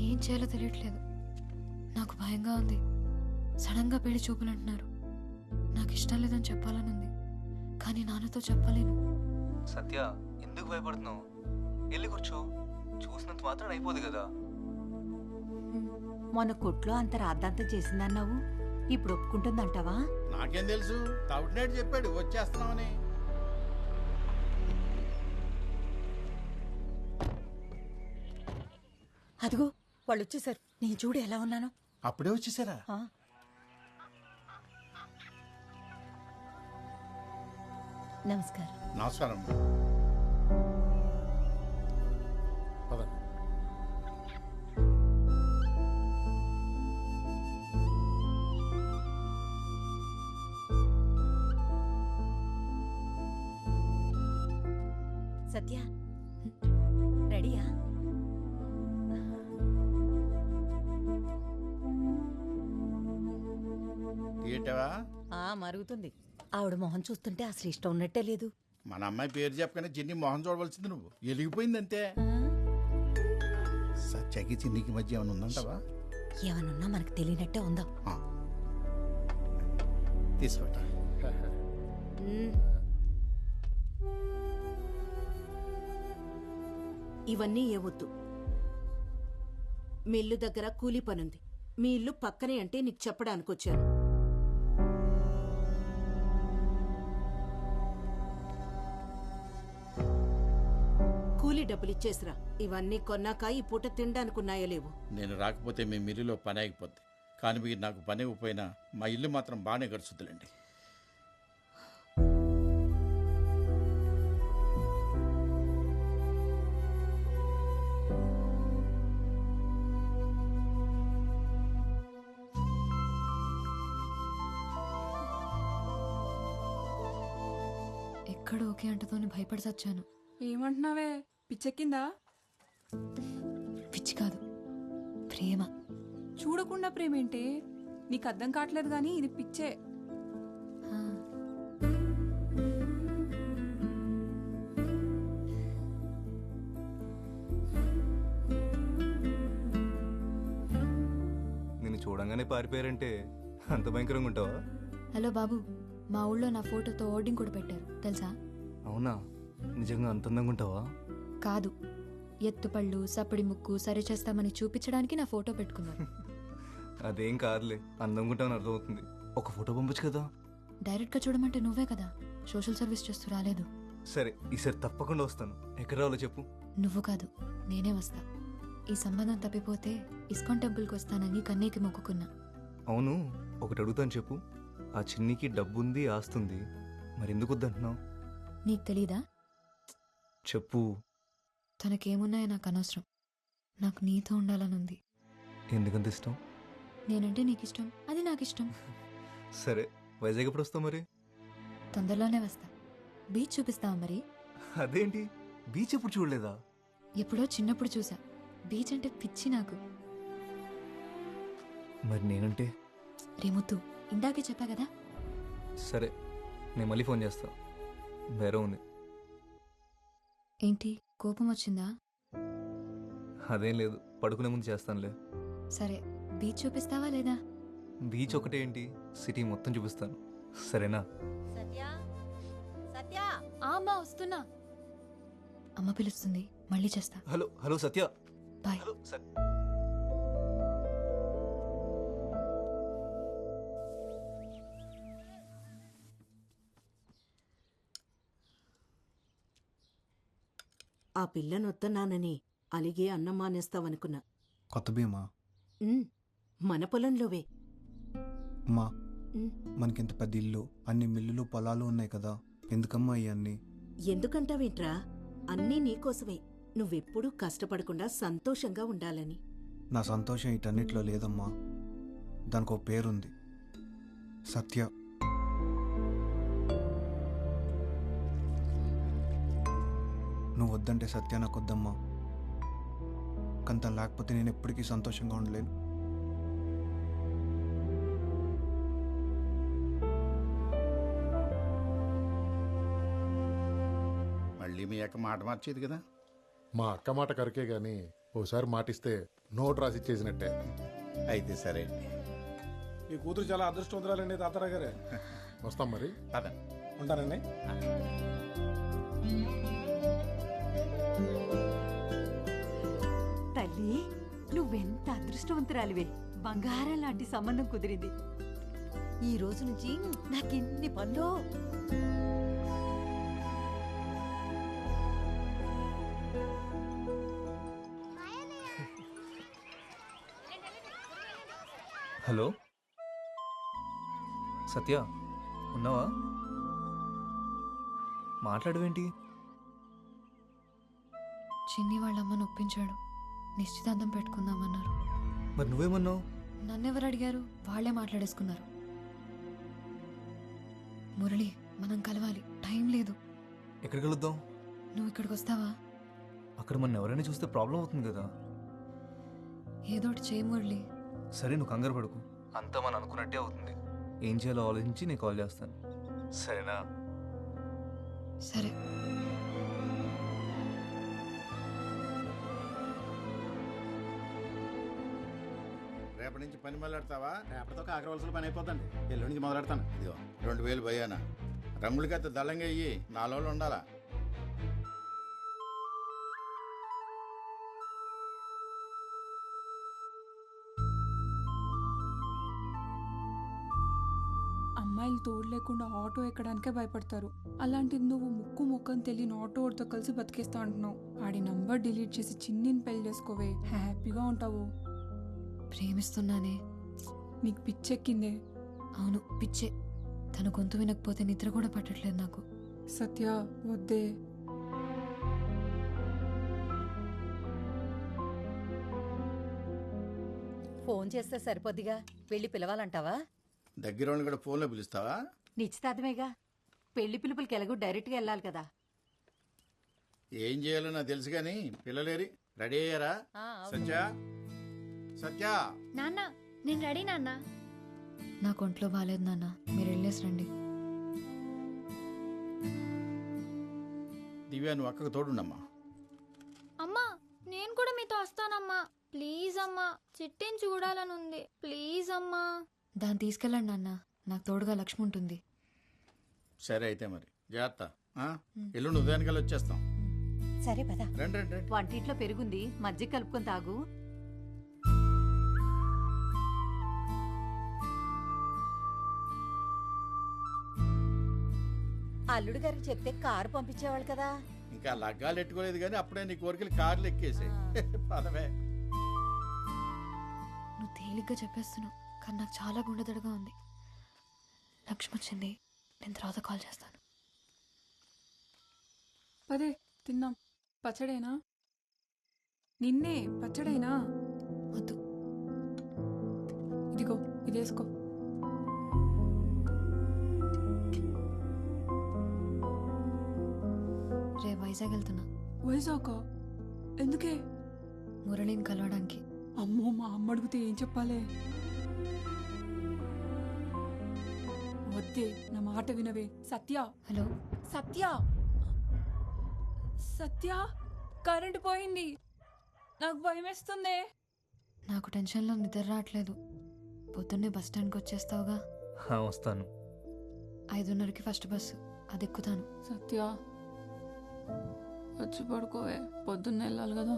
ఏం చేయాలో తెలియట్లేదు. నాకు భయంగా ఉంది. సడన్గా పెళ్లి చూపులు అంటున్నారు. నాకు ఇష్టం లేదని చెప్పాలని ఉంది, కానీ నాన్నతో చెప్పలేను. సత్య, ఎందుకు భయపడుతున్నావు? వెళ్ళి కూర్చో, చూసినంత మాత్రం అయిపోదు కదా. మొన్న కొట్లో అంత రాద్దాంతం చేసిందన్నావు, ఇప్పుడు ఒప్పుకుంటుందంటావా? నాకేం తెలుసు, తౌటినాడు చెప్పాడు వచ్చేస్తున్నామని. అదిగో వాళ్ళు వచ్చేసారు. నేను చూడు ఎలా ఉన్నాను. అప్పుడే వచ్చేసారా? నమస్కారం. నమస్కారం. సత్య, రెడీయా? ఏంటవా? మరుగుతుంది. ఆవిడ మొహం చూస్తుంటే అసలు ఇష్టం ఉన్నట్టే లేదు. మన అమ్మాయి పేరు చెప్పగానే చిన్ని మొహం చూడవలసింది నువ్వు. వెలిగిపోయిందంతే. సత్యకి చిన్నికి మధ్య ఏమైనా ఉందంటావా? ఏమనున్నా మనకు తెలియనట్టే ఉందా? తీసుకోట. ఇవన్నీ ఏ వద్దు. మీ ఇల్లు దగ్గర కూలీ పనుంది. మీ ఇల్లు పక్కనే అంటే నీకు చెప్పడానికి వచ్చాను. కూలీ డబ్బులు ఇచ్చేసిరా. ఇవన్నీ కొన్నాక ఈ పూట తినడానికి ఉన్నాయో లేవు. నేను రాకపోతే మీ మిల్లులో పని ఆగిపోద్ది, కానీ మీరు నాకు పని ఇవ్వకపోయినా మా ఇల్లు మాత్రం బాగానే గడుచుద్దులేండి. ఎక్కడ ఓకే అంటతోని భయపడి చచ్చాను. ఏమంటున్నావే? పిచ్చెక్కిందా? పిచ్చి కాదు, ప్రేమ. చూడకుండా ప్రేమేంటే? నీకు అర్థం కావట్లేదు కానీ ఇది పిచ్చే. నిన్ను చూడంగానే పారిపోయారంటే అంత భయంకరంగా ఉంటావా? హలో బాబు, మా ఊళ్ళో నా ఫోటోతో ఓర్డింగ్ కూడా పెట్టారు తెలుసా? అవునా? నిజంగా అంత అందంగా ఉంటావా? కాదు, ఎత్తుపళ్ళు సప్పడి ముక్కు సరి చేస్తామని చూపించడానికి నా ఫోటో పెట్టుకున్నారు. అదేం కాదులే, అందంగా ఉంటావని అర్థమవుతుంది. ఒక ఫోటో పంపొచ్చు కదా. డైరెక్ట్గా చూడమంటే నువ్వే కదా సోషల్ సర్వీస్ చేస్తూ రాలేదు. సరే, ఈసారి తప్పకుండా వస్తాను. ఎక్కడ రావాలో చెప్పు. నువ్వు కాదు, నేనే వస్తా. ఈ సంబంధం తప్పిపోతే ఇస్కాన్ టెంపుల్కి వస్తానని కన్నీకి మొక్కుకున్నా. అవును, ఒకటి అడుగుతాను చెప్పు. ఆ చిన్నికి డబ్బుంది, ఆస్తుంది, మరెందుకు వద్దంటున్నావు? నీకు తెలీదా? చెప్పు. తనకేమున్నాయో నాకు అనవసరం. నాకు నీతో ఉండాలనుంది. ఎందుకంత ఇష్టం? నేనంటే నీకు ఇష్టం, అది నాకు ఇష్టం. సరే, వైజాగ్ ఎప్పుడు వస్తావు మరి? తొందరలోనే వస్తా. బీచ్ చూపిస్తావా మరి? అదేంటి, బీచ్ ఎప్పుడు చూడలేదా? ఎప్పుడో చిన్నప్పుడు చూసా. బీచ్ అంటే పిచ్చి నాకు. మరి నేనంటే? రేముత్తు, ఇందాకే చెప్పా కదా. సరే, నేను మళ్ళీ ఫోన్ చేస్తా. వేరే ఉంది. ఏంటి, కోపం వచ్చిందా? అదేం లేదు, పడుకునే ముందు చేస్తానులే. సరే, బీచ్ చూపిస్తావా లేదా? బీచ్ ఒకటే ఏంటి, సిటీ మొత్తం చూపిస్తాను. సరేనా? సత్య, సత్య. అమ్మా వస్తున్నా. అమ్మ పిలుస్తుంది, మళ్ళీ చేస్తా. హలో హలో సత్య. బాయ్. హలో సత్య. ఆ పిల్లనొత్తన్నానని అలిగే అన్నం మానేస్తావనుకున్నా. కొత్త భీమా? మన పొలంలోవే. అమ్మా, మనకింత పెద్ద ఇల్లు, అన్ని మిల్లులు పొలాలు ఉన్నాయి కదా, ఎందుకమ్మా ఇవన్నీ? ఎందుకంటావేంట్రా? అన్నీ నీకోసమే. నువ్వెప్పుడూ కష్టపడకుండా సంతోషంగా ఉండాలని. నా సంతోషం ఇటన్నిటిలో లేదమ్మా. దానికి ఒక పేరుంది, సత్య. నువ్వు వద్దంటే సత్య నాకు వద్దమ్మా. కానీ తను లేకపోతే నేను ఎప్పటికీ సంతోషంగా ఉండలేను. మళ్ళీ మీ అక్క మాట మార్చేది కదా. మా అక్క మాట కరికే గాని ఓసారి మాటిస్తే నోట్ రాసి చేసినట్టే. అయితే సరే. ఈ కూతురు చాలా అదృష్టవంతురాలండి తాతారా గారే. వస్తాం మరి. అదే ఉంటానండి. తల్లి, నువ్వెంత అదృష్టవంతురాలివే. బంగారం లాంటి సంబంధం కుదిరింది. ఈ రోజు నుంచి నాకెన్ని పనులు. హలో సత్య, ఉన్నావా? మాట్లాడవేంటి? చిన్ని వాళ్ళ అమ్మను ఒప్పించాడు, నిశ్చితార్థం పెట్టుకుందామన్నారు. మరి నువ్వేమన్నావు? నన్నెవరు అడిగారు? వాళ్లే మాట్లాడేసుకున్నారు. మురళి, మనం కలవాలి, టైం లేదు. ఎక్కడికి వెళుద్దాం? నువ్వు ఇక్కడికి వస్తావా? అక్కడ మన ఎవరైనా చూస్తే ప్రాబ్లం అవుతుంది కదా. ఏదోటి చేయి మురళి. సరే, నువ్వు కంగారు పడుకు, అంతా మనం అనుకున్నట్టే అవుతుంది. ఏం చేయాలో ఆలోచించి నేను కాల్ చేస్తాను, సరేనా? సరే. రేపటి నుంచి పని మొదలెడతావా? రేపటితో కాకరవలసిన పని అయిపోతుంది. ఎల్లుండి నుంచి మొదలెడతాను. ఇదిగో 2000 భయానా. రంగులకైతే దళంగా అయ్యి 4 రోజులు ఉండాలా. అమ్మాయిలు తోడు లేకుండా ఆటో ఎక్కడానికే భయపడతారు. అలాంటిది నువ్వు ముక్కు ముఖం తెలియని ఆటోతో కలిసి బతికేస్తా అంటున్నావు. ఆడి నంబర్ డిలీట్ చేసి చిన్నిని పెళ్లి చేసుకోవే, హ్యాపీగా ఉంటావు. ప్రేమిస్తున్నానే. నీకు పిచ్చెక్కిందే. అవును, పిచ్చే. తన గొంతు వినకపోతే నిద్ర కూడా పట్టట్లేదు నాకు. సత్య, వద్దే. ఫోన్ చేస్తే సరిపోద్దిగా. వెళ్ళి పిలవాలంటావా? దగ్గర వాళ్ళని కూడా ఫోన్లో పిలుస్తావా? నిశ్చితార్థమేగా. పెళ్లి పిలుపులకి ఎలాగో డైరెక్ట్గా వెళ్ళాలి కదా. ఏం చేయాలో నాకు తెలుసు కానీ పిల్లలేరి రెడీ అయ్యారా? సత్య, సత్య. నాన్న, నేను రెడీ నాన్న. నాకు ఒంట్లో బాగాలేదు నాన్న, మీరు వెళ్ళేసి రండి. దివ్య, నువ్వు అక్కకు తోడుండమ్మా. అమ్మా, నేను కూడా మీతో వస్తానమ్మా. ప్లీజ్ అమ్మా, చిట్టిని చూడాలని ఉంది. ప్లీజ్ అమ్మా. దాన్ని తీసుకెళ్ళండి నాన్న, నాకు తోడుగా లక్ష్మి ఉంటుంది. సరే అయితే మరి జాగ్రత్త. ఎల్లుండి ఉదయానికల్లా వచ్చేస్తాం. సరే పద. రండి రండి రండి. వంటింట్లో పెరుగుంది, మజ్జిగ కలుపుకొని తాగు. అల్లుడు గారికి చెప్తే కారు పంపించేవాళ్ళు కదా. ఇంకా లగ్గాలు ఎట్టుకోలేదు కానీ అప్పుడే నీ కోరికలు కార్లు ఎక్కేసాయి. పదవే. నువ్వు తేలిగ్గా చెప్పేస్తున్నావు, కానీ నాకు చాలా గుండెదడగా ఉంది. లక్ష్మి వచ్చింది, నేను తర్వాత కాల్ చేస్తాను. పదే, తిన్నాం. పచ్చడేనా? నిన్నే పచ్చడేనా? వద్దు. ఇదిగో, ఇది వేసుకో. రే వైజాగ్ వెళ్తున్నా. వైజాగ్? ఎందుకే? మురళిని కలవడానికి. అమ్మో, మా అమ్మ అడిగితే ఏం చెప్పాలే? వద్దే, నా మాట వినవే. సత్య. హలో సత్య. సత్య, కరెంటు పోయింది. నాకు భయం వేస్తుంది. నాకు టెన్షన్లో నిద్ర రావట్లేదు. పొద్దున్నే బస్ స్టాండ్కి వచ్చేస్తావుగా? వస్తాను. 5:30కి ఫస్ట్ బస్సు, అది ఎక్కుతాను. సత్య, వచ్చి పడుకోవే, పొద్దున్న వెళ్ళాలి కదా.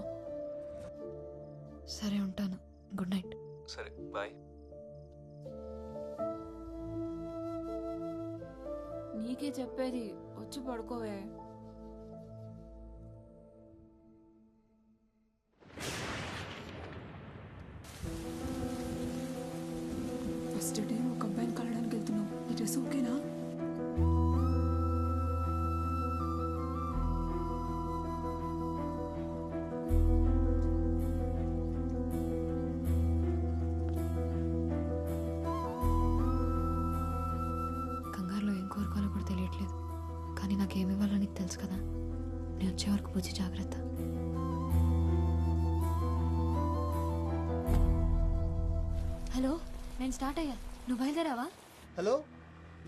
సరే, ఉంటాను. Good night. సరే, బాయ్. నీకే చెప్పేది, వచ్చి పడుకోవే. ఫస్ట్ డే ఒక అబ్బాయిని కలవడానికి వెళ్తున్నా. వచ్చి జాగ్రత్త. హలో, నేను స్టార్ట్ అయ్యా. నువ్వు బయలుదేరావా? హలో,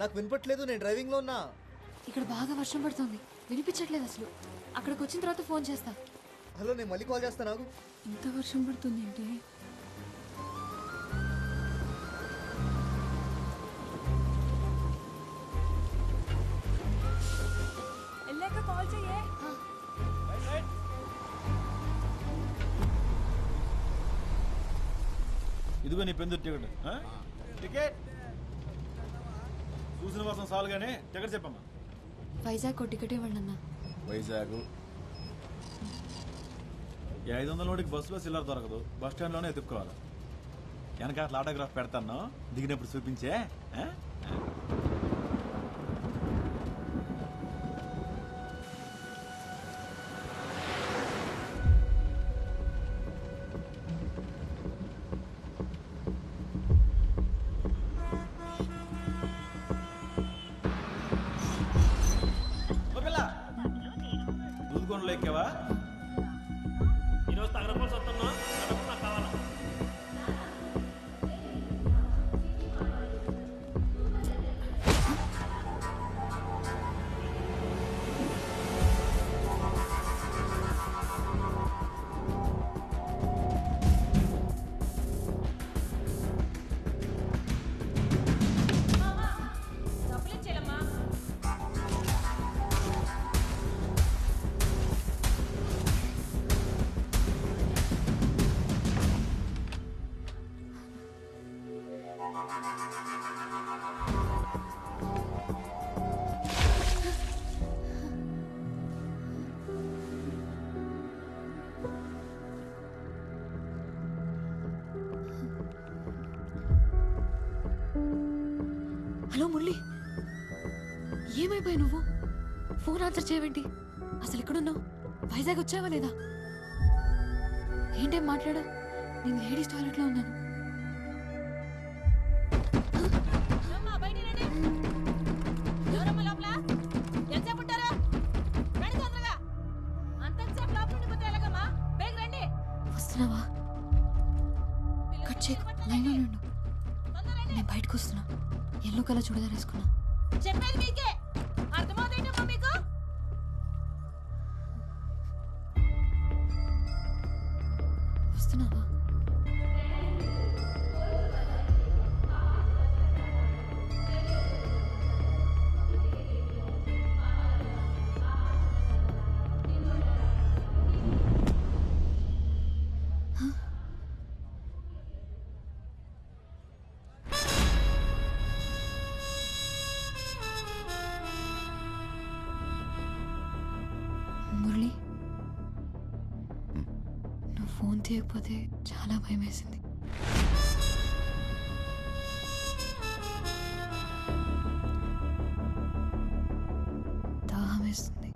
నాకు వినపట్లేదు, నేను డ్రైవింగ్లో ఉన్నా. ఇక్కడ బాగా వర్షం పడుతుంది, వినిపించట్లేదు అసలు. అక్కడికి వచ్చిన తర్వాత ఫోన్ చేస్తా. హలో, నేను మళ్ళీ కాల్ చేస్తాను నాకు. ఇంత వర్షం పడుతుంది ఏంటి? వెళ్ళాక కాల్ చెయ్యే. ఇదిగో నీ పెందు టికెట్. టికెట్ చూసిన వర్షం చాలు కానీ టికెట్ చెప్పమ్మా. వైజాగ్ టికెట్ ఇవ్వండి అన్న. వైజాగ్ 500 నోటికి బస్సులో సిల్లర్ దొరకదు, బస్ స్టాండ్లోనే ఎత్తుక్కోవాలి. వెనక అట్లా ఆటోగ్రాఫ్ పెడతాను, దిగినప్పుడు చూపించే. దూదుకొండలో ఎక్కావా? ఈరోజు తగరపల్సి వస్తున్నా, నాకు కావాలా? హలో మురళి, ఏమైపోయావు నువ్వు? ఫోన్ ఆన్సర్ చేయవేంటి? అసలు ఎక్కడున్నావు? వైజాగ్ వచ్చావా లేదా? ఏంటేం మాట్లాడా? నేను లేడీస్ టాయిలెట్లో ఉన్నాను. వస్తున్నావా? కట్ చేయకు, లైన్లో ఉండు. నేను బయటకు వస్తున్నా. ఎల్లో కలర్ చూడదా వేసుకున్నా. చెప్పేది మీకే అర్థమవుతుందమ్మా మీకు? వస్తున్నావా? మురళి, నువ్వు ఫోన్ తీయకపోతే చాలా భయం వేసింది. దాహం వేస్తుంది.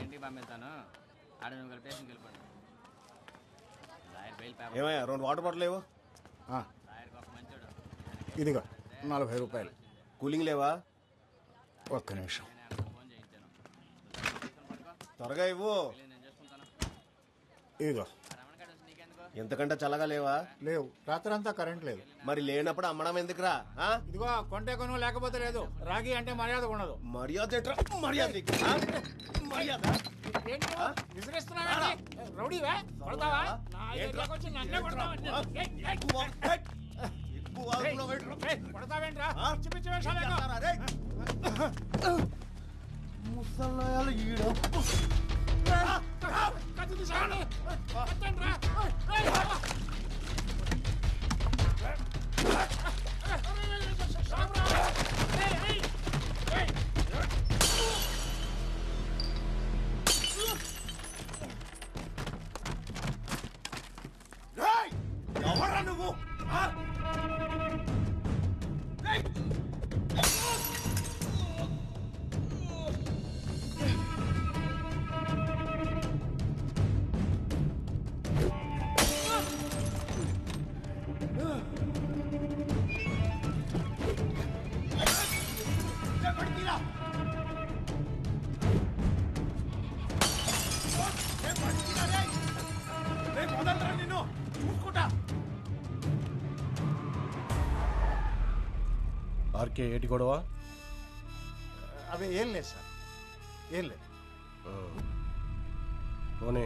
ఇంటికి పంపిస్తాను, ఆడ నువ్వు కలిపేసి వెళ్ళిపోండి. ఏమయ్యా 2 వాటర్ బాటిల్ లేవు? ఇదిగో 40 రూపాయలు. కూలింగ్ లేవా? ఒక్క నిమిషం, త్వరగా ఇవ్వు. ఇదిగో. ఎంతకంటే చల్లగా లేవా? లేవు, రాత్రంతా కరెంట్ లేదు. మరి లేనప్పుడు అమ్మడం ఎందుకురా? ఇదిగో కొంటే కొను, లేకపోతే లేదు. రాగి అంటే మర్యాద ఉండదు. మర్యాద మర్యాద రౌడీవా? కొడతావా? కొడతావేంట్రా? ముసలాయాలు ఈడ ఎవరన్నా ఆర్కే ఏటి గొడవ? అవి ఏం లేదు సార్, ఏం లేదు. పోనీ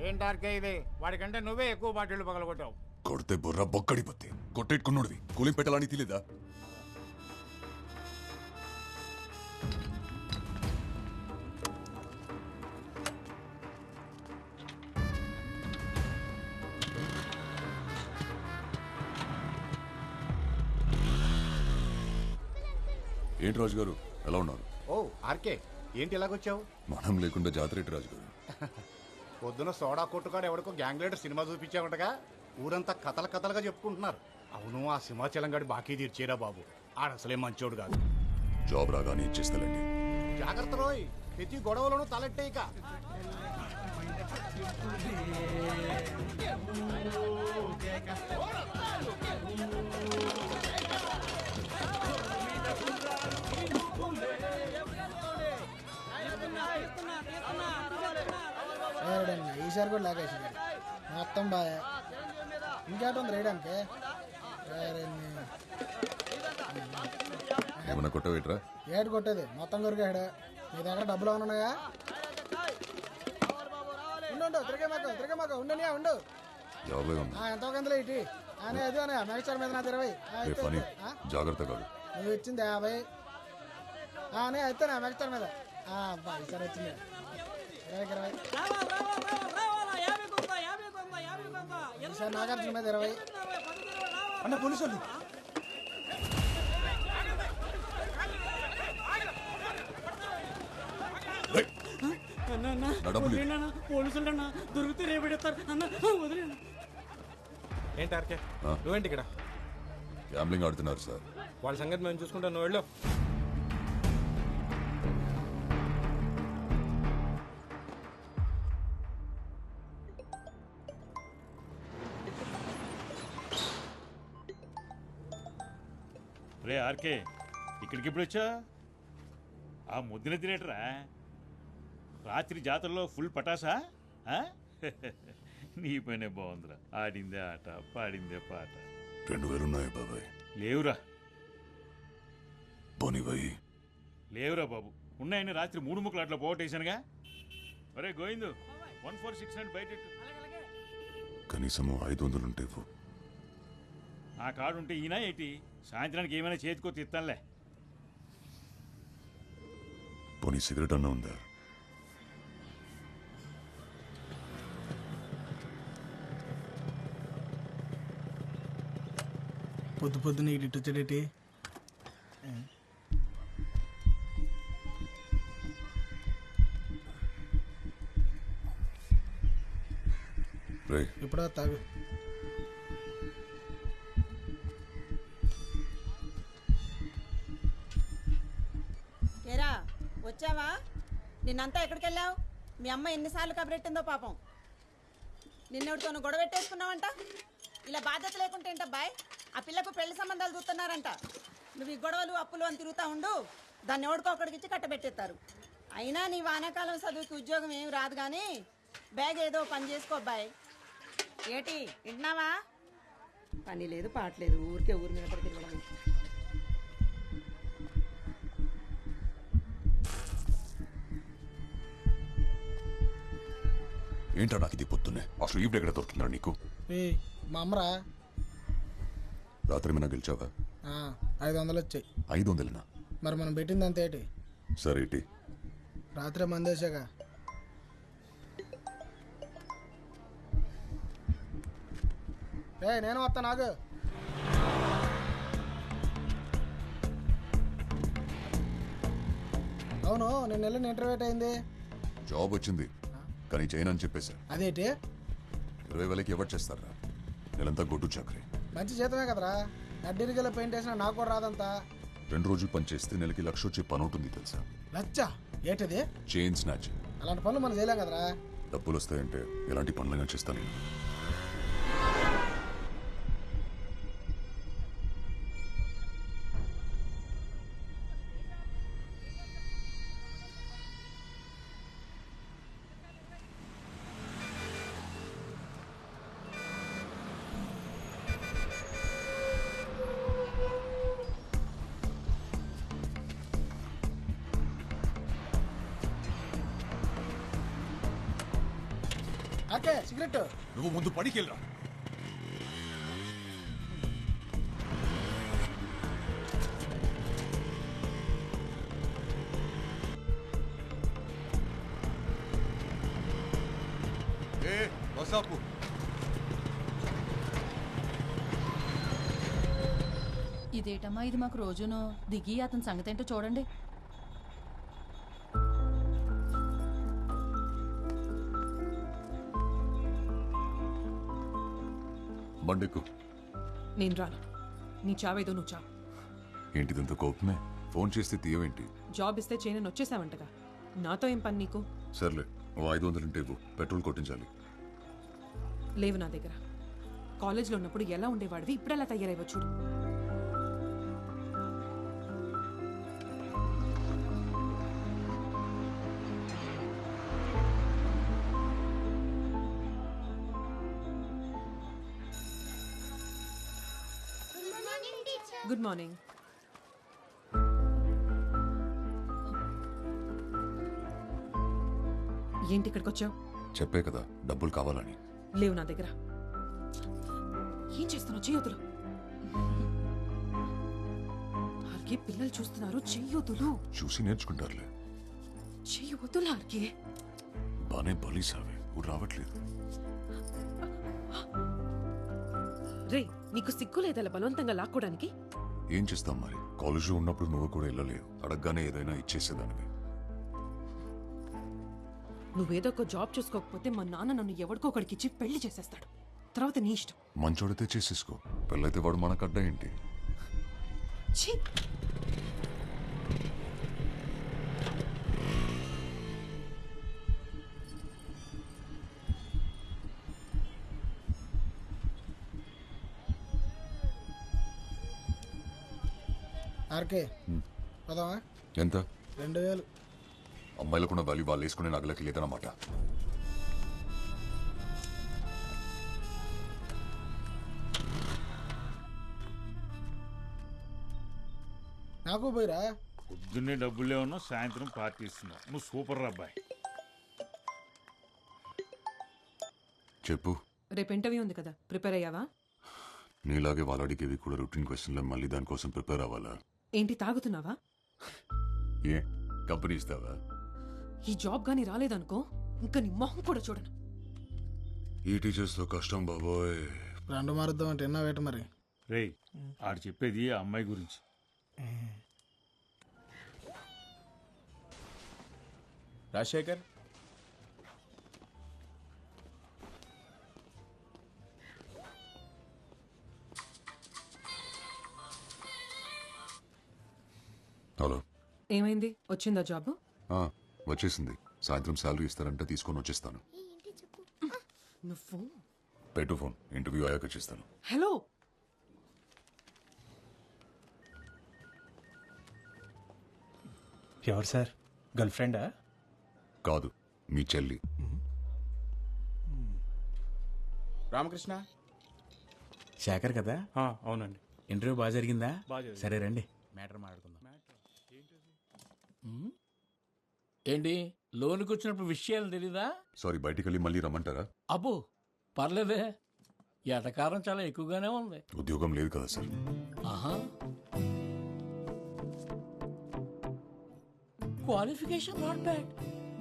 ఏంటి ఆర్కే ఇది? వాడికంటే నువ్వే ఎక్కువ బాటిళ్ళు పగలగొట్టావు. కొడితే బుర్ర బొక్కడిపోతే కొట్టేట్టుకున్నోడివి కూలింగ్ పెట్టాలని తెలీదా? ఏంటి రాజు గారు ఎలా ఉన్నారు? ఓ ఆర్కే, ఏంటి ఇలాగొచ్చావు? మనం లేకుండా జాతర ఏంటి రాజు గారు? పొద్దున సోడా కొట్టుకాడు ఎవడికో గ్యాంగ్ లీడర్ సినిమా చూపించావుంటగా, ఊరంతా కథలు కథలుగా చెప్పుకుంటున్నారు. అవును, ఆ సింహాచలం గాడి బాకీ తీర్చేరా బాబు, ఆడసలే మంచోడు కాదు. జాబ్ రాగానే ఇచ్చేస్తానండి. జాగ్రత్త రోయ్, ప్రతి గొడవలోనూ తలెట్టేయక. ఈసారి కూడా లాగేసి మొత్తం బాగా ఇంకేటుంది రేయడానికి. ఏమన్నా కొట్టవేట్రా? ఏడు కొట్టేది మొత్తం కొరికాడు. నీ దగ్గర డబ్బులు ఉన్నాయా? ఉండు తిరగమాక ఉండనియా ఉండు. ఎంతో కందులో ఇటీ అనే అది అనే మెగస్టార్ మీద నా 20. జాగ్రత్త కాదు, నువ్వు ఇచ్చింది 50 అనే అయితే నా మెగస్టార్ మీద ఈసారి వచ్చింది 20. ఈసారి నాగార్జున మీద 20. అన్న పోలీసు వాళ్ళు. పోలీసులు దొరికితే రేపెడతారు అన్న, వదిలేను. ఏంటి ఆర్కే, నువ్వేంటి ఇక్కడ? గ్యాంబ్లింగ్ ఆడుతున్నారు సార్. వాళ్ళ సంగతి మేము చూసుకుంటాం, నువ్వు వెళ్ళు. రే ఆర్కే, ఇక్కడికి ఎప్పుడు వచ్చా? ఆ ముద్దున తినేటరా? రాత్రి జాతరలో ఫుల్ పటాసా? నీ పనే బాగుందిరా. ఆడిందే ఆట, పాడిందే పాట. 2000 ఉన్నాయి బాబాయ్. లేవురా. పోనివ్వయి. లేవురా బాబు, ఉన్నాయని రాత్రి 3 ముక్కలు అట్లా పోగొట్టేశానుగా. ఒరే గోవిందు, 146 బయట కనీసం 500 ఉంటే ఆ కార్డు ఉంటే ఈయన ఏంటి? సాయంత్రానికి ఏమైనా చేతికో తిత్తానులే. పోనీ సిగరెట్ అన్నా ఉందా? పొద్దున ఇటు వచ్చాడేటి? ఇప్పుడు తాగు. ఏరా వచ్చావా? నిన్నంతా ఎక్కడికి వెళ్ళావు? మీ అమ్మ ఎన్నిసార్లు కబరెట్టిందో పాపం. నిన్నెవడితోనూ గొడవ పెట్టేసుకున్నావంట. ఇలా బాధ్యత లేకుంటే ఏంటబ్బాయ్? ఆ పిల్లకు పెళ్లి సంబంధాలు చూస్తున్నారంట. నువ్వు ఈ గొడవలు అప్పులు అని తిరుగుతా ఉండు, దాన్ని ఎవడికో ఒకడికి ఇచ్చి కట్టబెట్టేస్తారు. అయినా నీ వానాకాలం చదువుకి ఉద్యోగం ఏమి రాదు కానీ బ్యాగ్ ఏదో పని చేసుకో అబ్బాయి. ఏటి వింటున్నావా? పని లేదు పాటలేదు, ఊరికే ఊరి మీద పడి తిరగడం. ఏంటో నాకు ఇది పొద్దున్నే అసలు ఈవిడ ఎక్కడ దొరుకుతుందా నీకు? మా అమ్మరా. రాత్రి ఏమైనా గెలిచావా? 500 వచ్చాయి. 500? మరి మనం పెట్టింది అంత ఏంటి? సరే ఏంటి? రాత్రి మందేశాగా. నేను వస్తా. నాకు అవును, నేను వెళ్ళిన ఇంటర్వ్యూ అయింది. జాబ్ వచ్చింది కానీ చేయను అని చెప్పేశా. అదేంటి? 20,000కి ఎవరు చేస్తారా? నెలంతా గొడ్డు చాకరీ. మంచి జీతమే కదరా. అడ్డీరిగల పెయింట్ వేసినా నాకు కూడా రాదంతా. 2 రోజులు పని చేస్తే నెలకి 1,00,000 వచ్చే పని ఉంటుంది తెలుసా? లచ్చ ఏంటిది? Chain snatch. అలాంటి పనులు మనం చేయలేం కదరా. డబ్బులు వస్తాయంటే ఎలాంటి పనులైనా చేస్తాను నేను. ఆకే సిగరెట్. నువ్వు ముందు పడికెళ్ళరా. ఇదేటమ్మా ఇది మాకు రోజును దిగి అతని సంగతి ఏంటో చూడండి. బండెక్కు. నేను రాను. నీ చావేదో నువ్వు చావు. ఏంటిదంత కోపమే? ఫోన్ చేస్తే తీయవేంటి? జాబ్ ఇస్తే చేయనని వచ్చేసావంటగా. నాతో ఏం పని నీకు? సర్లే, ఓ 500 ఉంటే ఇవ్వు, పెట్రోల్ కొట్టించాలి. లేవు నా దగ్గర. కాలేజ్లో ఉన్నప్పుడు ఎలా ఉండేవాడివి, ఇప్పుడు ఎలా తయారైవో చూడు. Good morning. ఏంటి ఇక్కడికి వచ్చావు? చెప్పే కదా డబ్బులు కావాలని. లేవు నా దగ్గర. ఏం చేస్తున్నావు? చెయ్యొద్దులు. ఆర్కే పిల్లలు చూస్తున్నారు. చెయ్యొద్దులు. చూసి నేర్చుకుంటారులే. చెయ్యొద్దులు ఆర్కే. బానే బలీసావే, ఊరు రావట్లేదు. రే, నీకు సిగ్గు లేదలా బలవంతంగా లాక్కోడానికి? ఏం చేస్తాం మరి, కాలేజ్లో ఉన్నప్పుడు నువ్వు కూడా వెళ్ళలేవు. అడగగానే ఏదైనా ఇచ్చేసేదానివి. నువ్వేదో ఒక జాబ్ చూసుకోకపోతే మా నాన్న నన్ను ఎవరికో ఒకడికి ఇచ్చి పెళ్లి చేసేస్తాడు. తర్వాత నీ ఇష్టం. మంచోడితే చేసేసుకో, పెళ్ళైతే వాడు మనకడ్డ ఏంటి? ఛీ! ఆర్కే పదవా? ఎంత? 2000. అమ్మాయిలకున్న వాల్యూ వాళ్ళు వేసుకునే నగలకి లేదన్నమాట. నాకు పోయిరా. పొద్దున్నే డబ్బులే ఉన్నావు, సాయంత్రం పార్టీ ఇస్తున్నావు. నువ్వు సూపర్ అబ్బాయి. చెప్పు. రేపు ఇంటర్వ్యూ ఉంది కదా, ప్రిపేర్ అయ్యావా? నీలాగే వాళ్ళు అడిగేవి కూడా రొటీన్ క్వశ్చన్లో మళ్ళీ దానికోసం ప్రిపేర్ అవ్వాలా? ఏంటి తాగుతున్నావా? ఏ కంపెనీ ఇస్తావా? ఈ జాబ్ గానీ రాలేదనుకో, ఇంకా నీ మొహం కూడా చూడను. ఈ టీచర్స్ తో కష్టం బాబోయ్. రెండు మారుద్దాం అంటే ఎన్నా వేట మరి. రే, ఆడు చెప్పేది ఆ అమ్మాయి గురించి. రాజశేఖర్, హలో. ఏమైంది? వచ్చిందా జాబ్? వచ్చేసింది. సాయంత్రం శాలరీ ఇస్తారంటే తీసుకొని వచ్చేస్తాను. నువ్వు పెట్టు ఫోన్, ఇంటర్వ్యూ అయ్యాక చేస్తాను. హలో. ఎవరు సార్? గర్ల్ ఫ్రెండా? కాదు, మీ చెల్లి. రామకృష్ణ శేఖర్ కదా? అవునండి. ఇంటర్వ్యూ బాగా జరిగిందా? సరే రండి, మ్యాటర్ మాట్లాడుకుందాం. ఏంటి, లోనికి వచ్చినప్పుడు విషయాలు తెలీదా? సారీ, బయటికి వెళ్ళి మళ్ళీ రమ్మంటారా? అబ్బో పర్లేదే, ఎటకారం చాలా ఎక్కువగానే ఉంది. ఉద్యోగం లేదు కదా సార్. ఆహా, క్వాలిఫికేషన్ నాట్ బ్యాడ్.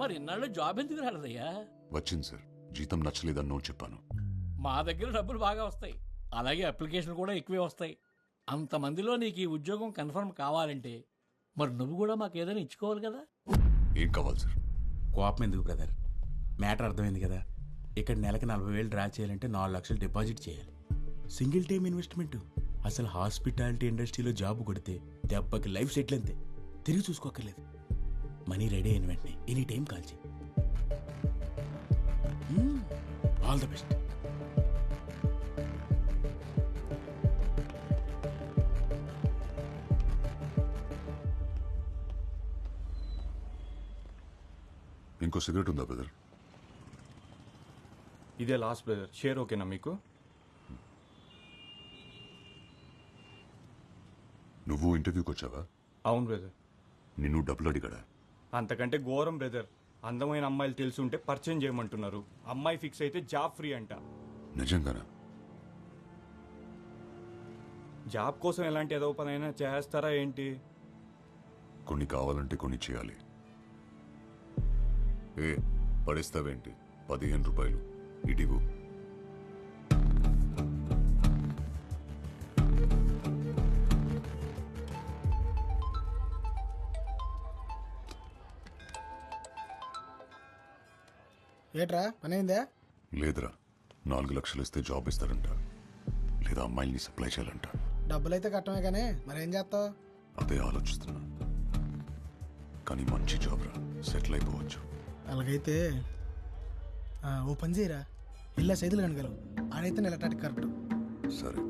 మరి ఇన్నాళ్ళు జాబ్ ఎందుకు రాలేదయ్యా? వచ్చింది సార్, జీతం నచ్చలేదని నో చెప్పాను. మా దగ్గర డబ్బులు బాగా వస్తాయి, అలాగే అప్లికేషన్ కూడా ఎక్కువే వస్తాయి. అంతమందిలో నీకు ఈ ఉద్యోగం కన్ఫర్మ్ కావాలంటే మరి నువ్వు కూడా మాకు ఏదైనా ఇచ్చుకోవాలి కదా. ఏం కావాలి సార్? కోపం ఎందుకు బ్రదర్, మ్యాటర్ అర్థమైంది కదా. ఇక్కడ నెలకి 40,000 డ్రా చేయాలంటే 4 లక్షలు డిపాజిట్ చేయాలి. Single time investment. అసలు హాస్పిటాలిటీ ఇండస్ట్రీలో జాబ్ కొడితే దెబ్బకి లైఫ్ సెటిల్ అంతే, తిరిగి చూసుకోక్కర్లేదు. మనీ రెడీ అయిన వెంటనే ఎనీ టైం కాల్ చేయి. All the best. ఇంకో సిగరెట్ ఉందా బ్రదర్? ఇదే లాస్ట్ బ్రదర్, షేర్ ఓకేనా మీకు? నువ్వు ఇంటర్వ్యూకి వచ్చావా? అవును బ్రదర్. నిన్ను డబ్బులు అడిగాడా? అంతకంటే ఘోరం బ్రదర్. అందమైన అమ్మాయిలు తెలిసి ఉంటే పరిచయం చేయమంటున్నారు. అమ్మాయి ఫిక్స్ అయితే జాబ్ ఫ్రీ అంట. నిజంగానా? జాబ్ కోసం ఎలాంటి ఏదో పనైనా చేస్తారా ఏంటి? కొన్ని కావాలంటే కొన్ని చేయాలి. ఏ పడిస్తావేంటి? 15 రూపాయలు ఇటివు. ఏట్రా పనైందా? లేదురా, 4 లక్షలు ఇస్తే జాబ్ ఇస్తారంట, లేదా అమ్మాయిల్ని సప్లై చేయాలంట. డబ్బులైతే కట్టమే కానీ మరేం చేస్తావు? అదే ఆలోచిస్తున్నా. కానీ మంచి జాబ్ రా, సెటిల్ అయిపోవచ్చు. అలాగైతే ఓ పని చేయరా, ఇల్లా సైదులు కనగలవు. ఆడైతే ఎలక్ట్రానిక్ కరెక్ట్. సరే.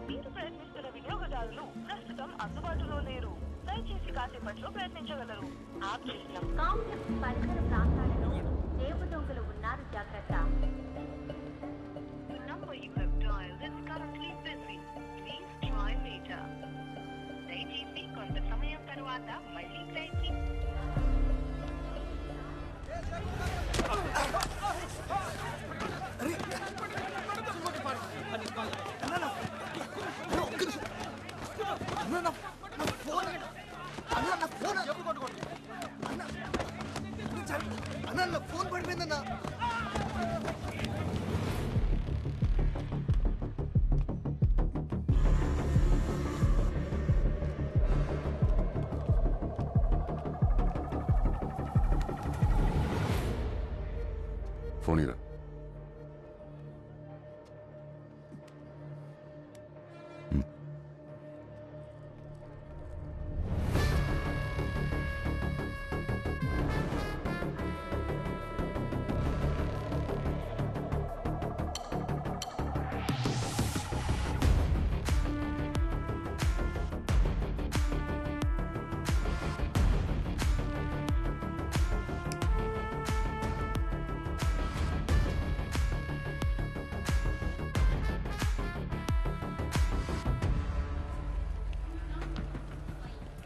మీరు ప్రయత్నిస్తున్న వినియోగదారులు ప్రస్తుతం అందుబాటులో లేరు. దయచేసి కాసేపట్లో ప్రయత్నించగలరు. కాంప్లెక్స్ పరిసర ప్రాంతాలలో చేపు దొంగలు ఉన్నారు, జాగ్రత్త. The number you have dialed is currently busy. Please try later. దయచేసి కొంత సమయం తర్వాత మళ్ళీ ప్రయత్నించండి. ఫోన్ పడిపోయిందన్నా. ఫోన్ ఇరా.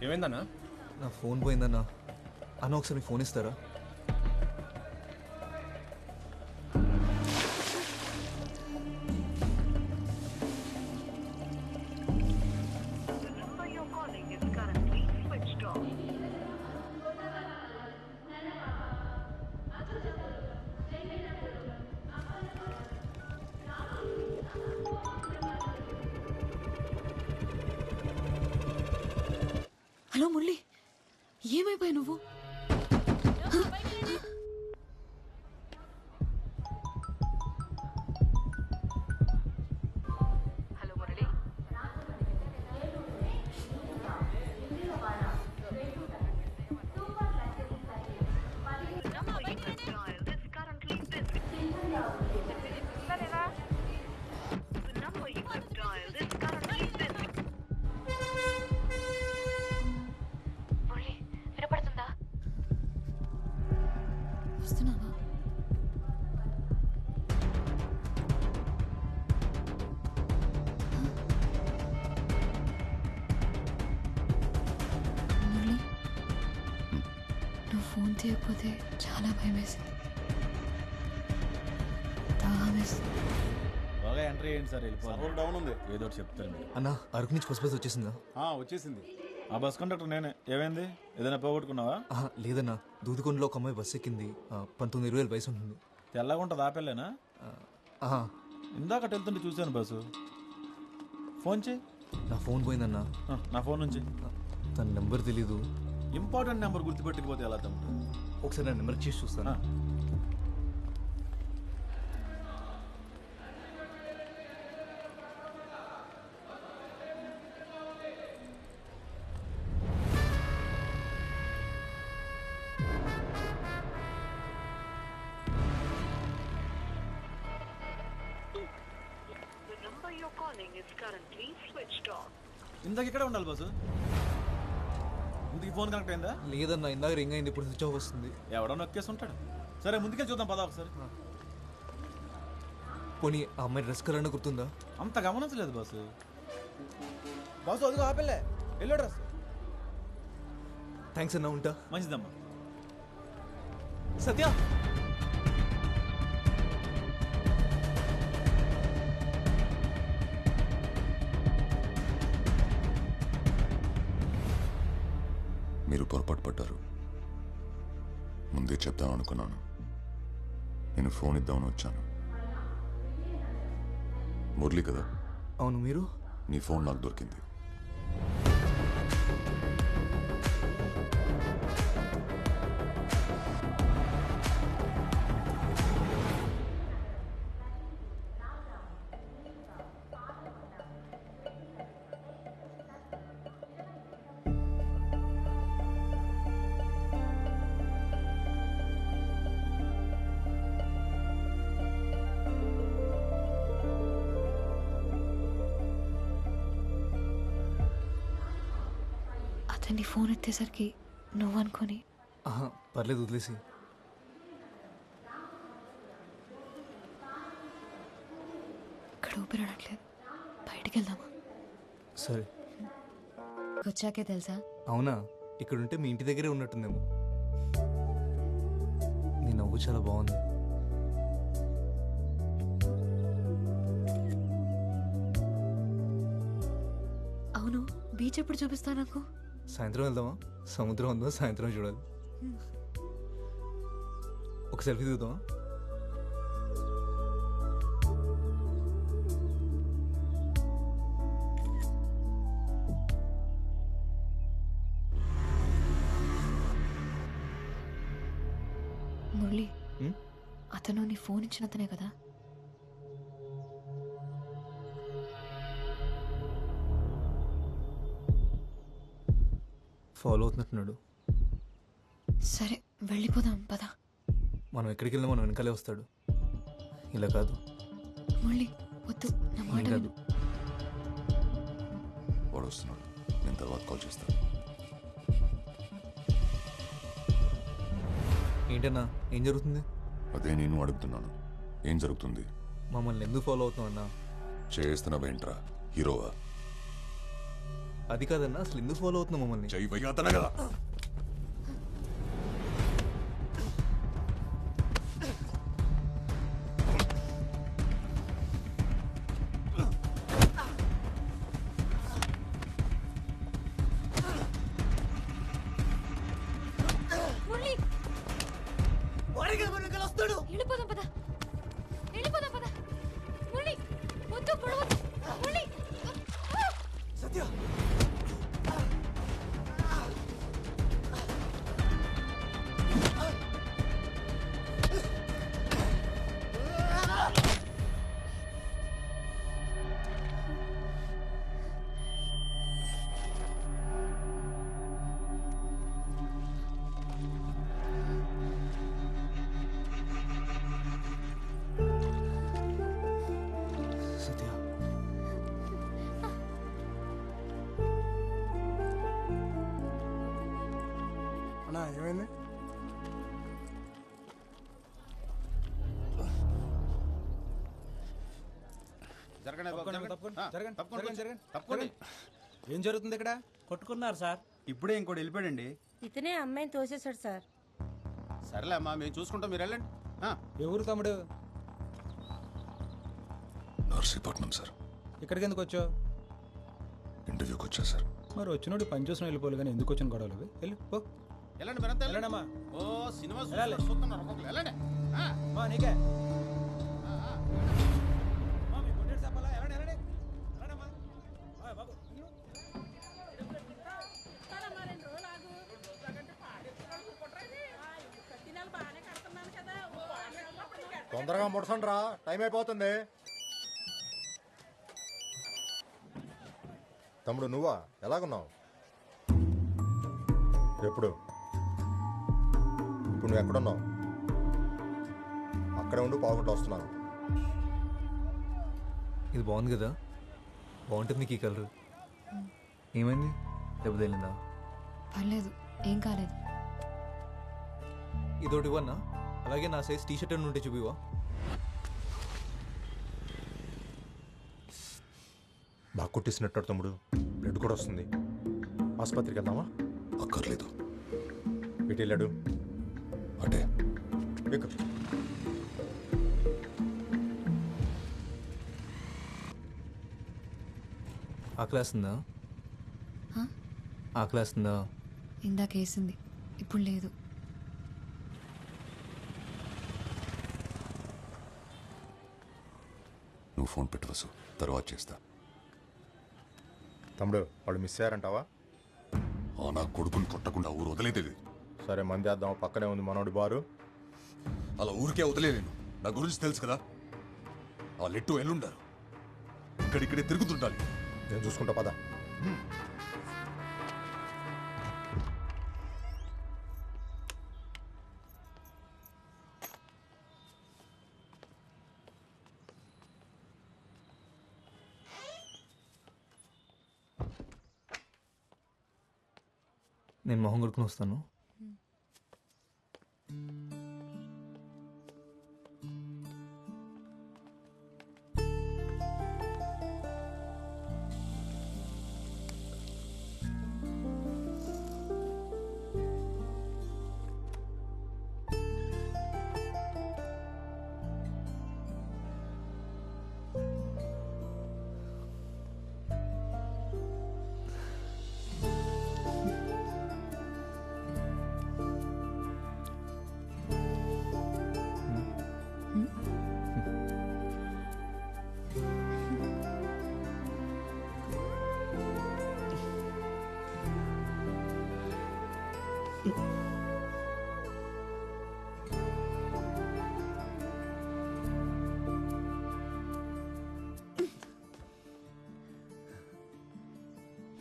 ఏమైందన్నా? నా ఫోన్ పోయిందన్నా. అన్న ఒకసారి మీ ఫోన్ ఇస్తారా? హలో మురళి, ఏమైపోయావు నువ్వు? హలో మురళి. వినపడుతుందా? వస్తున్నావా? మురళి, నువ్వు ఫోన్ తీయకపోతే చాలా భయం వేసింది. దాహం వేసింది. బాగా ఎంట్రీ అయ్యింది సార్, వెళ్ళిపోవాలి. డౌన్ ఉంది, ఏదో ఒకటి చెప్తారు మీరు. అన్న అరకు నుంచి బస్ వచ్చేసిందా? వచ్చేసింది. ఆ బస్ కండక్టర్ నేనే. ఏమైంది, ఏదైనా పోగొట్టుకున్నావా? లేదన్నా, దూదుకొండలో ఒక అమ్మాయి బస్ ఎక్కింది. 19-20 వయసు ఉంటుంది. తెల్లగా ఉంటుంది, ఆపెళ్ళేనా? ఇందాక వెళ్తుంటే చూశాను బస్సు. ఫోన్ చేయి. నా ఫోన్ పోయిందన్నా. నా ఫోన్ నుంచి. తన నెంబర్ తెలీదు. ఇంపార్టెంట్ నెంబర్ గుర్తుపెట్టకపోతే ఎలా తమ్ముడు? ఒకసారి నా నెంబర్ చేసి చూస్తాను. ఇందాక ఇక్కడే ఉండాలి బస్సు. ఇందుకు ఫోన్ కనెక్ట్ అయిందా? లేదన్నా, ఇందాక రింగ్ అయింది, ఇప్పుడు స్విచ్ ఆఫ్ వస్తుంది. ఎవడో నొక్కేసి ఉంటాడు. సరే ముందుకే చూద్దాం, పదా ఒకసారి. పోనీ ఆ అమ్మాయి డ్రెస్ కలర్ గుర్తుందా? అంత గమనించలేదు బాసు. బాసు అదిగో ఆపిల్లే ఎల్లో డ్రెస్. థ్యాంక్స్ అన్న, ఉంటా. మంచిదమ్మా. సత్య మీరు పొరపాటు పడ్డారు. ముందే చెప్దాం అనుకున్నాను. నేను ఫోన్ ఇద్దామని వచ్చాను. మురళి కదా? అవును. మీరు? నీ ఫోన్ నాకు దొరికింది. అతన్ని ఫోన్ ఎత్తేసరికి నువ్వు అనుకొని. పర్లేదు, వదిలేసి. ఇక్కడ ఊపిరాడట్లేదు, బయటికి వెళ్దామా? సరే. వచ్చాకే తెలుసా? అవునా? ఇక్కడుంటే మీ ఇంటి దగ్గరే ఉన్నట్టుందేమో. నీ నవ్వు చాలా బాగుంది. అవును, బీచ్ ఎప్పుడు చూపిస్తా నాకు? సాయంత్రం వెళ్దామా? సముద్రం ఉందో సాయంత్రం చూడాలి. ఒక సెల్ఫీ దిగుదామా? మురళి, అతను నీ ఫోన్ ఇచ్చిన అతనే కదా? ఫాలో అవుతున్నట్టున్నాడు. సరే వెళ్ళిపోదాం పద. మనం ఎక్కడికి వెళ్ళినా మనం వెనకాలే వస్తాడు. ఇలా కాదు. మురళి వద్దు, నా మాట కాదు. విను. వాడు వస్తున్నాడు. నేను తర్వాత కాల్ చేస్తాను. ఏంటన్నా, ఏం జరుగుతుంది? అదే నేను అడుగుతున్నాను. ఏం జరుగుతుంది? మమ్మల్ని ఎందుకు ఫాలో అవుతున్నావు అన్నా? చేస్తున్నావేంట్రా? హీరోవా? అది కాదన్నా, అసలు ఎందుకు ఫాలో అవుతున్నావు మమ్మల్ని? చెయ్యి కదా. వెళ్ళిపోదాం పద, వెళ్ళిపోదాం పద. మురళి వద్దు, పొడవద్దు. మురళి సత్య. అన్నా ఏమైంది? ఏం జరుగుతుంది ఇక్కడ? కొట్టుకున్నారు సార్. ఇప్పుడే ఇంకోటి వెళ్ళిపోయాడండి. ఇతనే అమ్మాయిని తోసేశాడు సార్. సరేలే అమ్మా, మేము చూసుకుంటాం, మీరు వెళ్ళండి. ఎవరు తమ్ముడు? నర్సీపట్నం సార్. ఇక్కడికి ఎందుకు వచ్చావు? ఇంటర్వ్యూకి వచ్చా సార్. మరి వచ్చినోడు పని చూసిన వెళ్ళిపోవాలి కానీ ఎందుకు వచ్చిన గొడవలు? వెళ్ళి పో. వెళ్ళండి మీరంతా వెళ్ళండమ్మా. ఓ సినిమా చూస్తున్నారు ఒక్కొక్కరు. వెళ్ళండి. నీకే తొందరగా ముడసండి రా, టైం అయిపోతుంది. తమ్ముడు నువ్వా? ఎలాగున్నావు? ఎప్పుడు? ఇప్పుడు నువ్వు ఎక్కడున్నావు? అక్కడే ఉండి పావుగంట వస్తున్నాను. ఇది బాగుంది కదా? బాగుంటుంది నీకు ఈ కలర్. ఏమైంది? దెబ్బ తగిలిందా? పర్లేదు, ఏం కాలేదు. ఇదోటి ఇవ్వన్నా? అలాగే నా సైజ్ టీ షర్ట్ ఉంటే చూపివా? బాగా కొట్టేసినట్టు తమ్ముడు, బ్లడ్ కూడా వస్తుంది. ఆసుపత్రికి వెళ్దామా? అక్కర్లేదు. ఎటు వెళ్ళాడు? అటే ఎక్కు. ఆకలేస్తుందా? ఆకలేస్తుందా? ఇందాక వేసింది, ఇప్పుడు లేదు. నువ్వు ఫోన్ పెట్టు వసు, తర్వాత చేస్తా. తమ్ముడు వాళ్ళు మిస్ అయ్యారంటావా? నా కొడుకుని కొట్టకుండా ఊరు వదిలేదే. సరే మంది వేద్దాం, పక్కనే ఉంది మనోడి బారు. అలా ఊరికే వదిలేను. నా గురించి తెలుసు కదా. ఆ లెట్టు ఎల్లుండారు, ఇక్కడిక్కడే తిరుగుతుండాలి. నేను చూసుకుంటా పద. నేను మొహం కొడుకుని వస్తాను.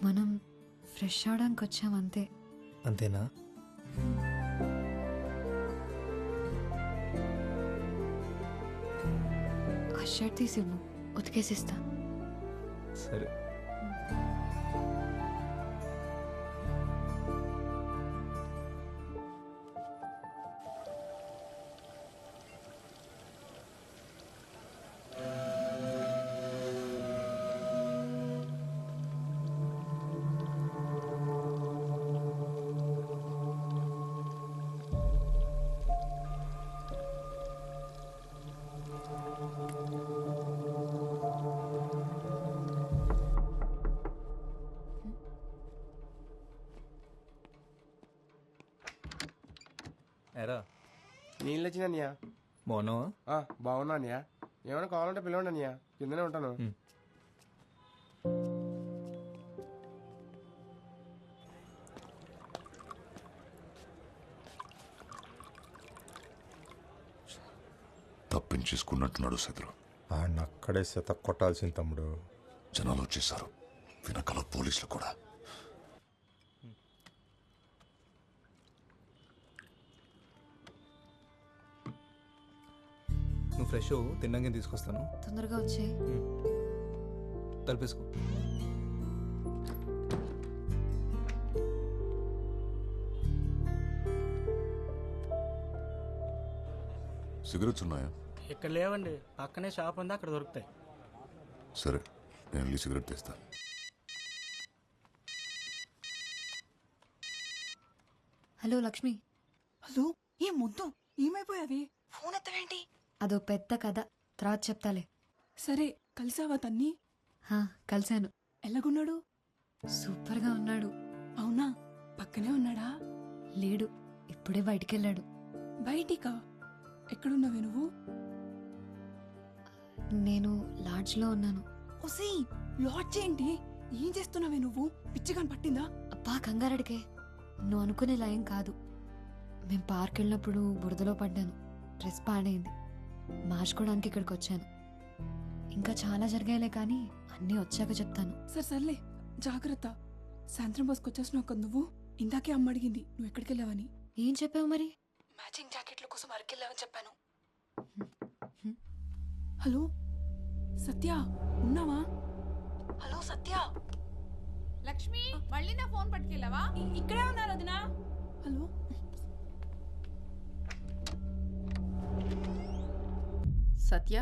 మనం ఫ్రెష్ అవడానికి వచ్చాం అంతే. అంతేనా? ఆ షర్ట్ తీసి ఇవ్వు, ఉతికేసిస్తా. సరే. ఎరా నీళ్ళు వచ్చినాయా? బాగున్నావా? బాగున్నా అన్నయ్య. ఏమైనా కావాలంటే పిలవండి అన్నయ్య, కిందనే ఉంటాను. తప్పించేసుకున్నట్టున్నాడు శత్రు. ఆయన అక్కడే శత కొట్టాల్సింది తమ్ముడు. జనాలు వచ్చేసారు, వెనకాల పోలీసులు కూడా. నువ్వు ఫ్రెష్ తిన్నాక తీసుకొస్తాను. తొందరగా వచ్చే. తలపేసుకో. సిగరెట్స్ ఉన్నాయా? ఇక్కడ లేవండి, పక్కనే షాప్ ఉంది, అక్కడ దొరుకుతాయి. సరే, నేను వెళ్ళి సిగరెట్ తెస్తా. హలో లక్ష్మి. హలో, ఏం ముద్దు ఏమైపోయావి? ఫోన్ ఎత్తవేంటి? అదో పెద్ద కథ, తర్వాత చెప్తాలే. సరే, కలిసావా తన్ని? కలిశాను. ఎలాగున్నాడు? సూపర్గా ఉన్నాడు. అవునా? పక్కనే ఉన్నాడా? లేడు, ఇప్పుడే బయటికెళ్ళాడు. బయటికా? ఎక్కడున్నావే నువ్వు? నేను లాడ్జ్లో ఉన్నాను. ఒసీ, లాడ్జ్ ఏంటి? ఏం చేస్తున్నావే నువ్వు? పిచ్చిగా పట్టిందా? అబ్బా కంగారడికే, నువ్వు అనుకునే లయం కాదు. మేము పార్క్ వెళ్ళినప్పుడు బురదలో పడ్డాను, డ్రెస్ పాడైంది, మార్చుకోవడానికి ఇక్కడికి వచ్చాను. ఇంకా చాలా జరిగాయిలే, కానీ అన్నీ వచ్చాక చెప్తాను. సర్లే, జాగ్రత్త. సాయంత్రం బస్కి వచ్చేసినావు కదా నువ్వు. ఇందాకే అమ్మ అడిగింది నువ్వు ఎక్కడికి వెళ్ళావని. ఏం చెప్పావు మరి? మ్యాచింగ్ జాకెట్ల కోసం అరకెళ్ళావని చెప్పాను. హలో సత్య, ఉన్నావా? హలో సత్య. లక్ష్మి, మళ్ళీ నా ఫోన్ పట్టుకెళ్ళావా? ఇక్కడే ఉన్నారు వదినా. హలో సత్య,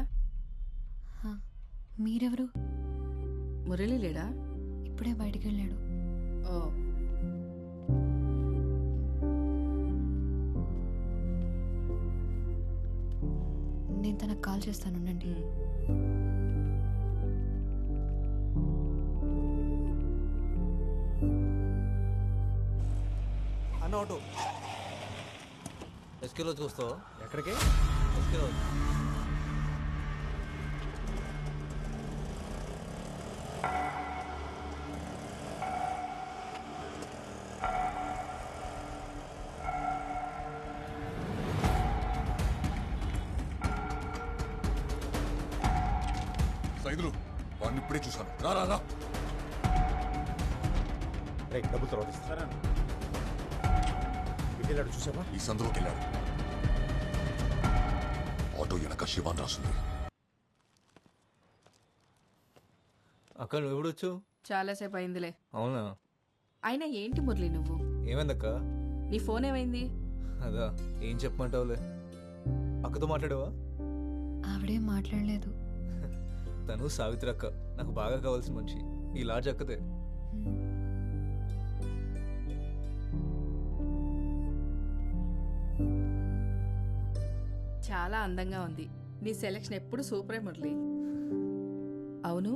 మీరెవరు? మురళి లేడా? ఇప్పుడే బయటికి వెళ్ళాడు. ఓ, నేను తనకు కాల్ చేస్తాను, ఉండండి. అన్న ఆటో ఎస్కే రోజుకి వస్తావా? ఎక్కడికి? ఎస్కే రోజు. సైదులు వాడిని ఇప్పుడే చూశాను. రా రా రా. రేయ్, డబ్బులు తర్వాత ఇస్తా. వెళ్ళాడు చూసావా? ఈ సందులోకి వెళ్ళాడు. ఆటో వెనక శివాన్ రాసింది. అక్క నువ్వు ఎప్పుడు వచ్చావు? చాలాసేపు అయిందిలే. అవునా? అయినా ఏంటి మురళి నువ్వు? ఏమైందక్క? నీ ఫోన్ ఏమైంది? అదా, ఏం చెప్పమంటావులే. అక్కతో మాట్లాడావా? ఆవిడేం మాట్లాడలేదు. తను సావిత్రి అక్క, నాకు బాగా కావాల్సిన మనిషి. ఈ లాడ్జ్ అక్కదే. చాలా అందంగా ఉంది. నీ సెలక్షన్ ఎప్పుడు సూపరే మురళి. అవును,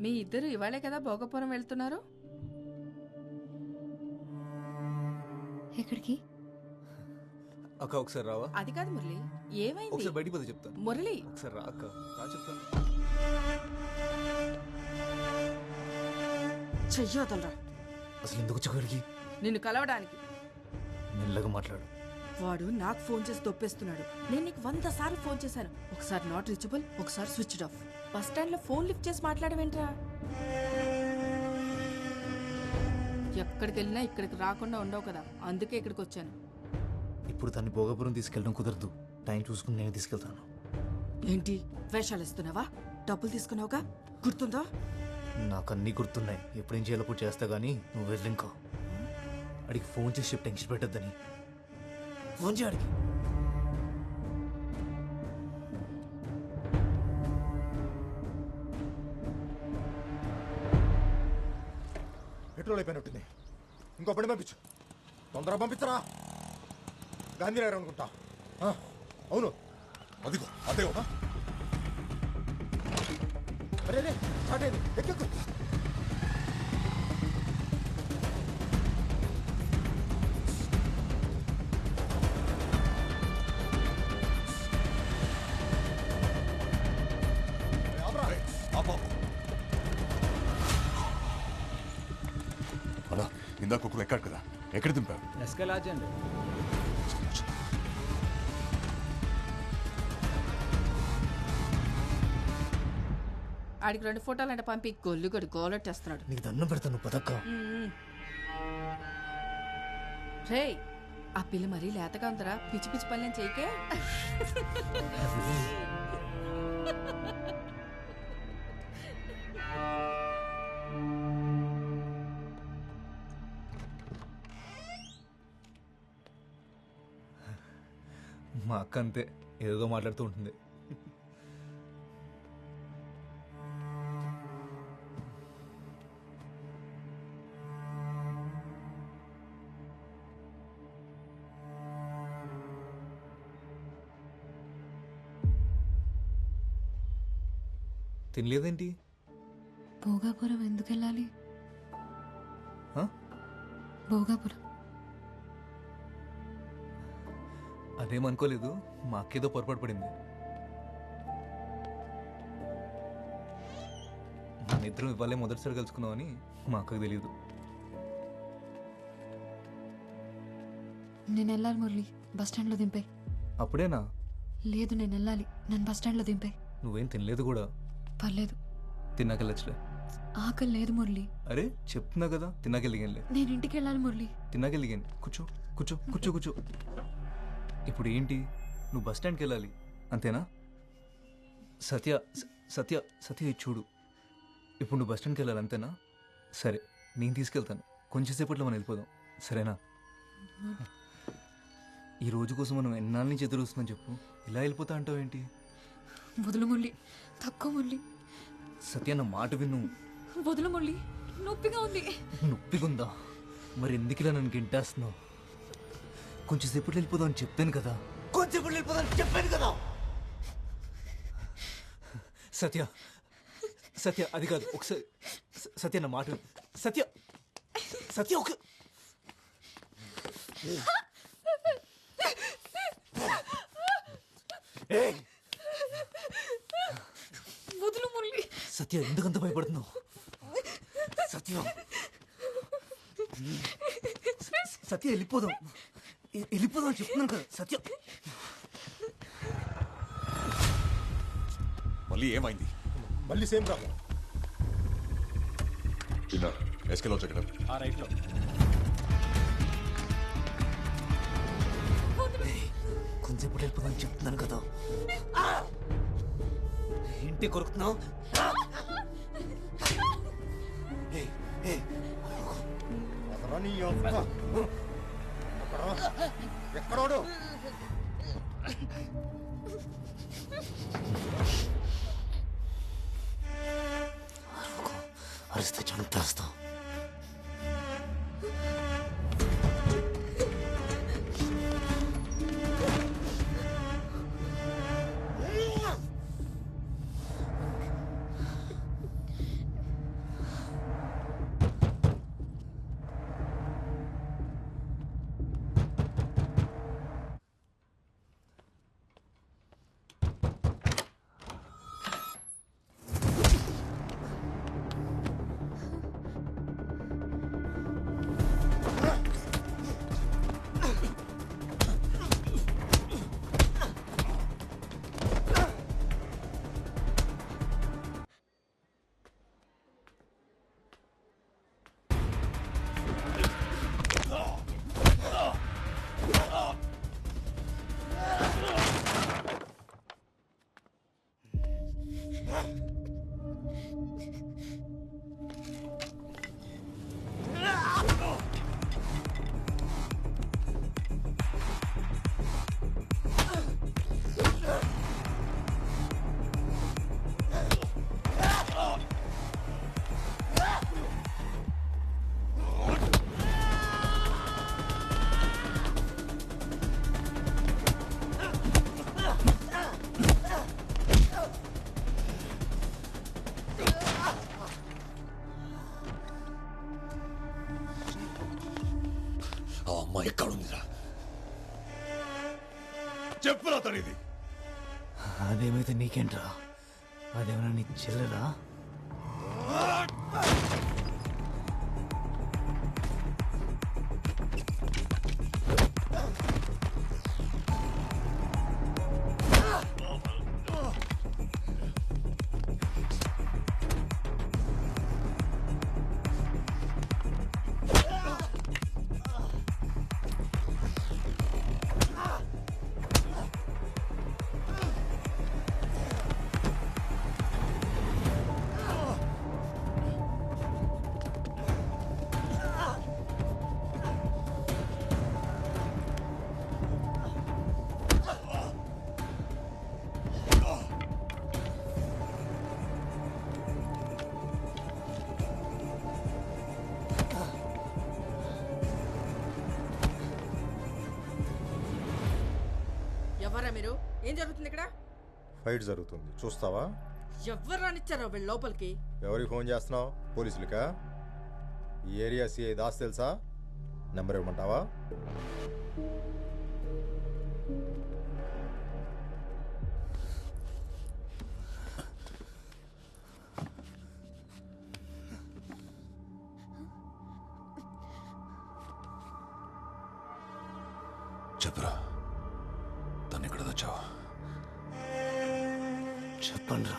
మీ ఇద్దరు ఇవాళే కదా భోగపురం వెళ్తున్నారు? ఎక్కడికి? అక్క ఒకసారి రావా? అది కాదు మురళి, ఏమైంది? ఒకసారి బయటికి పోతే చెప్తాను. మురళి ఒకసారి రా అక్క, రా చెప్తాను. చెయ్యొదలరా. అసలు ఎందుకు వచ్చాడికి? నిన్ను కలవడానికి. మెల్లగా మాట్లాడు. వాడు నాకు ఫోన్ చేసి దొప్పేస్తున్నాడు. నేను నీకు 100 సార్లు ఫోన్ చేశాను. ఒకసారి నాట్ రీచబుల్, ఒకసారి స్విచ్డ్ ఆఫ్. బస్ స్టాండ్ లో ఫోన్ లిఫ్ట్ చేసి మాట్లాడవేంట్రా? ఎక్కడికి వెళ్ళినా ఇక్కడికి రాకుండా ఉండవు కదా, అందుకే ఇక్కడికి వచ్చాను. ఇప్పుడు దాన్ని భోగపురం తీసుకెళ్ళడం కుదరదు. టైం చూసుకుని నేను తీసుకెళ్తాను. ఏంటి వేషాలు ఇస్తున్నావా? డబ్బులు తీసుకున్నావుగా, గుర్తుందా? నాకు అన్నీ గుర్తున్నాయి. ఎప్పుడేం చేయాలో కూడా చేస్తా కానీ నువ్వు వెళ్ళి ఇంకో అడిగి ఫోన్ చేసి చెప్పి టెన్షన్ పెట్టద్దని. ఫోన్ చేయడికి. పెట్రోల్ అయిపోయినట్టుంది. ఇంకో పని పంపించు. తొందరగా పంపించరా. గాంధీనగర్ అనుకుంటా. అవును, అదిగో అదే. అరే రే, స్టార్ట్ అయింది. ఎక్కు. అలా ఇందాక ఒకరు ఎక్కాడు కదా, ఎక్కడ దింపారు? ఎస్కే లాడ్జ్ అండి. ఆడికి 2 ఫోటోలు అంటే పంపి గొల్లుగడు గోలెట్టేస్తున్నాడు. నీకు దండం పెడతాను పదక్క. రే, ఆ పిల్ల మరీ లేతగా ఉందరా. పిచ్చి పిచ్చి పనులేం చేయకే. మా అక్క అంతే, ఏదో మాట్లాడుతూ ఉంటుంది. తినలేదేంటి? భోగాపురం ఎందుకు వెళ్ళాలి? భోగాపురం అదేమనుకోలేదు. మా అక్కేదో పొరపాటు పడింది. మన ఇద్దరం ఇవ్వాలే మొదటిసారి కలుసుకున్నామని మా అక్కకు తెలియదు. నేను వెళ్ళాలి మురళి, బస్ స్టాండ్లో దింపే. అప్పుడేనా? లేదు, నేను వెళ్ళాలి. నన్ను బస్ స్టాండ్లో దింపే. నువ్వేం తినలేదు కూడా. పర్లేదు, తిన్నాకెళ్ళచ్చులే. ఆకలి లేదు మురళి. అరే చెప్తున్నా కదా, తిన్నాకెళ్ళిగానులే. నేను ఇంటికి వెళ్ళాలి మురళి. తిన్నాకెళ్ళిగాను. కూర్చో కూర్చో కూర్చో కూర్చో. ఇప్పుడు ఏంటి? నువ్వు బస్ స్టాండ్కి వెళ్ళాలి అంతేనా? సత్య సత్య సత్య ఇది చూడు. ఇప్పుడు నువ్వు బస్ స్టాండ్కి వెళ్ళాలి అంతేనా? సరే, నేను తీసుకెళ్తాను. కొంచెం సేపట్లో మనం వెళ్ళిపోదాం, సరేనా? ఈ రోజు కోసం మనం ఎన్నాళ్ళ నుంచి ఎదురు వస్తున్నాం చెప్పు. ఇలా వెళ్ళిపోతా అంటావు ఏంటి? వదులు మురళి, తక్కువ మురళి. సత్య నా మాట విను. వదులు మురళి, నొప్పిగా ఉంది. నొప్పిగుందా? మరి ఎందుకు ఇలా నన్ను గింటేస్తున్నావు? కొంచెం సేపట్లో వెళ్ళిపోదాం అని చెప్పాను కదా. కొంచెంసేపట్లో వెళ్ళిపోదాం అని చెప్పాను కదా. సత్య, సత్య అది కాదు, ఒకసారి సత్య నా మాట విను. సత్య, సత్య ఒక వదులు మురళి. సత్య ఎందుకంత భయపడుతున్నావు? సత్య, సత్య వెళ్ళిపోదాం, వెళ్ళిపోదాం అని చెప్తున్నాను కదా. సత్య మళ్ళీ ఏమైంది? మళ్ళీ సేమ్ ప్రాబ్లం. ఎస్కేలో చెక్కడం ఆ రైట్లో. కొంచెం వెళ్ళిపోదాం అని చెప్తున్నాను కదా. ఏంటి కొరుకుతున్నావు? ఎక్కడోడు? అరిస్తే చంపేస్తాం. ఆ అమ్మాయి ఎక్కడుందిరా? చెప్పురా తనిది. అదేమైతే నీకేంట్రా? అదేమన్నా నీ చెల్లెలా? ఎవరా మీరు? ఏం జరుగుతుంది ఇక్కడ? ఫైట్ జరుగుతుంది, చూస్తావా? ఎవరు రానిచ్చారో వీళ్ళు లోపలికి? ఎవరికి ఫోన్ చేస్తున్నావు? పోలీసులకా? ఈ ఏరియా సిఐ దాస్ తెలుసా? నెంబర్ ఇవ్వమంటావా? చెప్పురా, తను ఎక్కడ తెచ్చావా? చెప్పండి రా.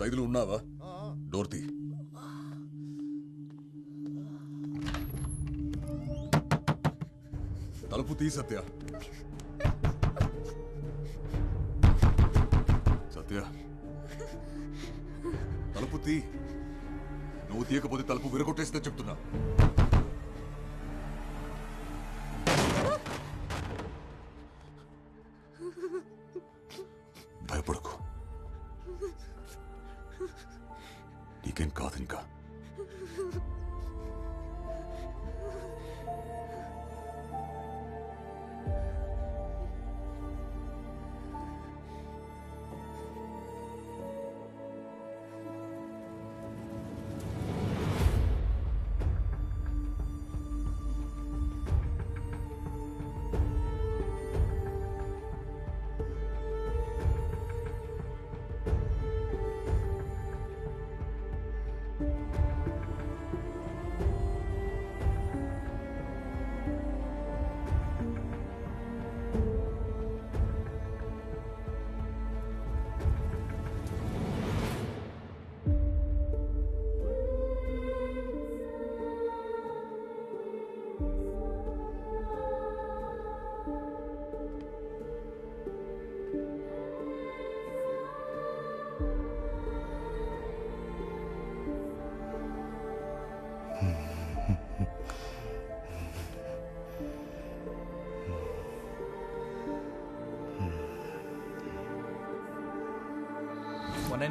సైదులు ఉన్నావా? డోర్ తీ. తలుపు తీ సత్య. సత్య తలుపు తీ. నువ్వు తీయకపోతే తలుపు విరగొట్టేస్తే చెప్తున్నా. భయపడకు, నీకేం కాదు ఇంకా.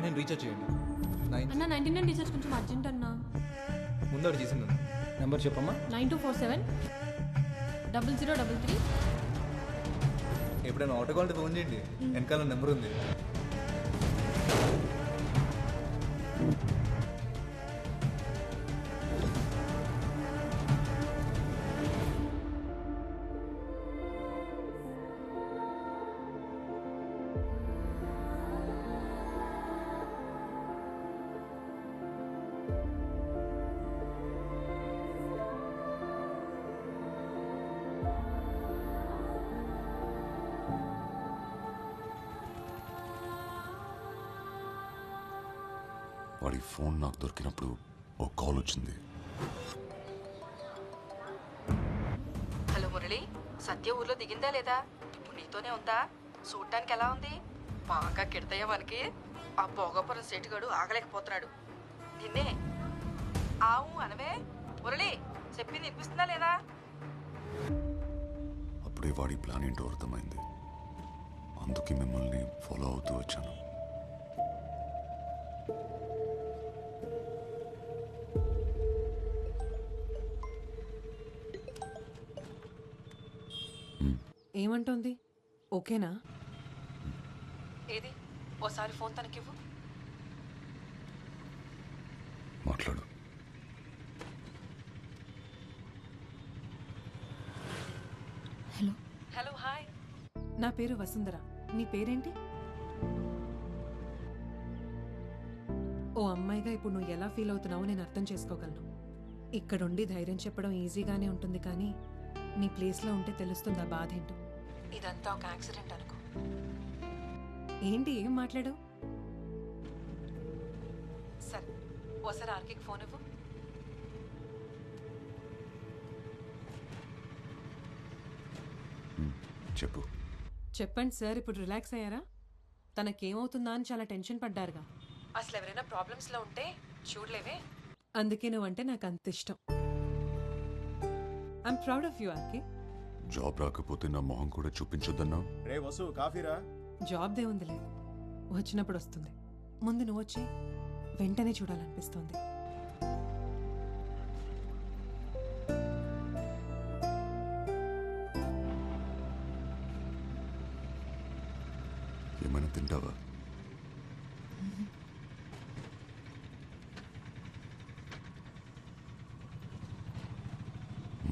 నేను రీఛార్జ్ చేయండి. అన్న 99 రీఛార్జ్ కొంచెం అర్జెంట్ అన్న. ముందు చేసింది నెంబర్ చెప్పమ్మా. 9247 0033. ఎప్పుడైనా ఆటో కాల్ ఫోన్ చేయండి, వెనకాల నెంబర్ ఉంది. వాడి ఫోన్ నాకు దొరికినప్పుడు ఓ కాల్ వచ్చింది. హలో మురళి, సత్య ఊర్లో దిగిందా లేదా? ఇప్పుడు నీతోనే ఉందా? చూడటానికి ఎలా ఉంది? బాగా కిడతాయా మనకి? ఆ భోగపురం సెటుగాడు ఆగలేకపోతున్నాడు. నిన్నే ఆవు అనవే. మురళి చెప్పింది వినిపిస్తుందా లేదా? అప్పుడే వాడి ప్లాన్ ఏంటో అర్థమైంది. అందుకే మిమ్మల్ని ఫాలో అవుతూ వచ్చాను. ఏమంటోంది? ఓకేనా? ఏది ఓసారి ఫోన్ తనకివ్వు. మాట్లాడు. హలో. Hello, hi. నా పేరు వసుంధర. నీ పేరేంటి? ఓ అమ్మాయిగా ఇప్పుడు నువ్వు ఎలా ఫీల్ అవుతున్నావో నేను అర్థం చేసుకోగలను. ఇక్కడుండి ధైర్యం చెప్పడం ఈజీగానే ఉంటుంది, కానీ నీ ప్లేస్లో ఉంటే తెలుస్తుంది ఆ బాధ ఏంటో. ఇదంతా ఒక యాక్సిడెంట్ అనుకో. ఏంటి ఏం మాట్లాడు? సరే ఓసారి ఆర్కేకి ఫోన్ ఇవ్వు. చెప్పు. చెప్పండి సార్. ఇప్పుడు రిలాక్స్ అయ్యారా? తనకేమవుతుందా అని చాలా టెన్షన్ పడ్డారుగా. అసలు ఎవరైనా ప్రాబ్లమ్స్లో ఉంటే చూడలేవే. అందుకే నువ్వంటే నాకు అంత ఇష్టం. I'm proud of you RK. Job రాకపోతే నా మొహం కూడా చూపించొద్దన్నా? రే వసు, కాఫీరా? జాబ్ దే ఉందిలే, వచ్చినప్పుడు వస్తుంది. ముందు నువ్వు వచ్చి వెంటనే చూడాలనిపిస్తోంది. ఏమైనా తింటావా?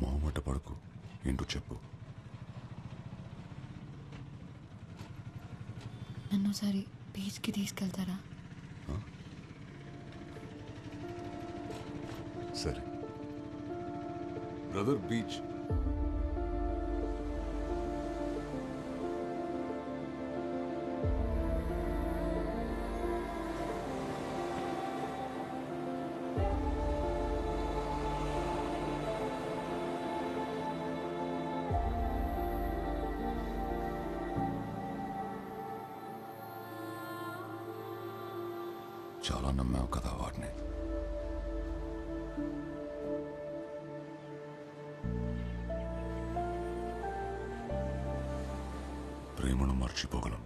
మొహమాట పడకు, ఏంటో చెప్పు. నన్ను ఒకసారి బీచ్కి తీసుకెళ్తారా? సరే బ్రదర్, బీచ్. చాలా నమ్మావు కదా వాడిని. ప్రేమను మర్చిపోగలం,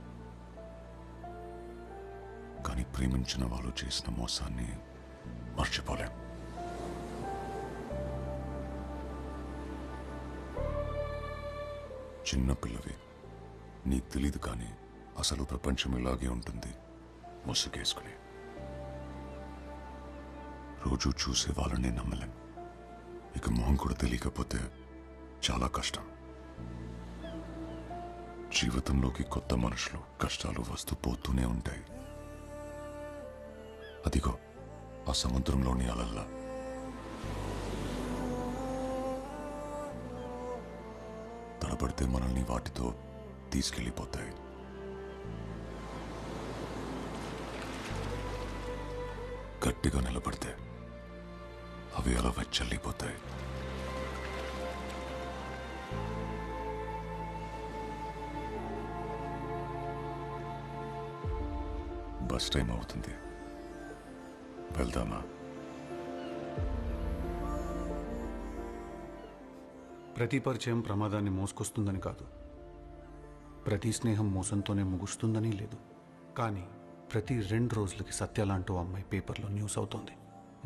కానీ ప్రేమించిన వాళ్ళు చేసిన మోసాన్ని మర్చిపోలేం. చిన్నపిల్లవి, నీకు తెలీదు, కానీ అసలు ప్రపంచం ఇలాగే ఉంటుంది. ముసుగేసుకుని రోజు చూసే వాళ్ళని నమ్మలేం. ఇక మొహం కూడా తెలియకపోతే చాలా కష్టం. జీవితంలోకి కొత్త మనుషులు, కష్టాలు వస్తూ పోతూనే ఉంటాయి. అదిగో ఆ సముద్రంలోని అలల్లా. తడబడితే మనల్ని వాటితో తీసుకెళ్ళిపోతాయి. గట్టిగా నిలబడితే అవి అలా వెచ్చల్లిపోతాయి. బస్ టైం అవుతుంది, వెళ్దామా? ప్రతి పరిచయం ప్రమాదాన్ని మోసుకొస్తుందని కాదు, ప్రతి స్నేహం మోసంతోనే ముగుస్తుందని లేదు. కానీ ప్రతి 2 రోజులకి సత్య లాంటి అమ్మాయి పేపర్లో న్యూస్ అవుతోంది.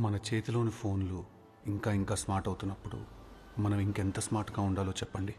మన చేతిలోని ఫోన్లు ఇంకా ఇంకా స్మార్ట్ అవుతున్నప్పుడు మనం ఇంకెంత స్మార్ట్గా ఉండాలో చెప్పండి.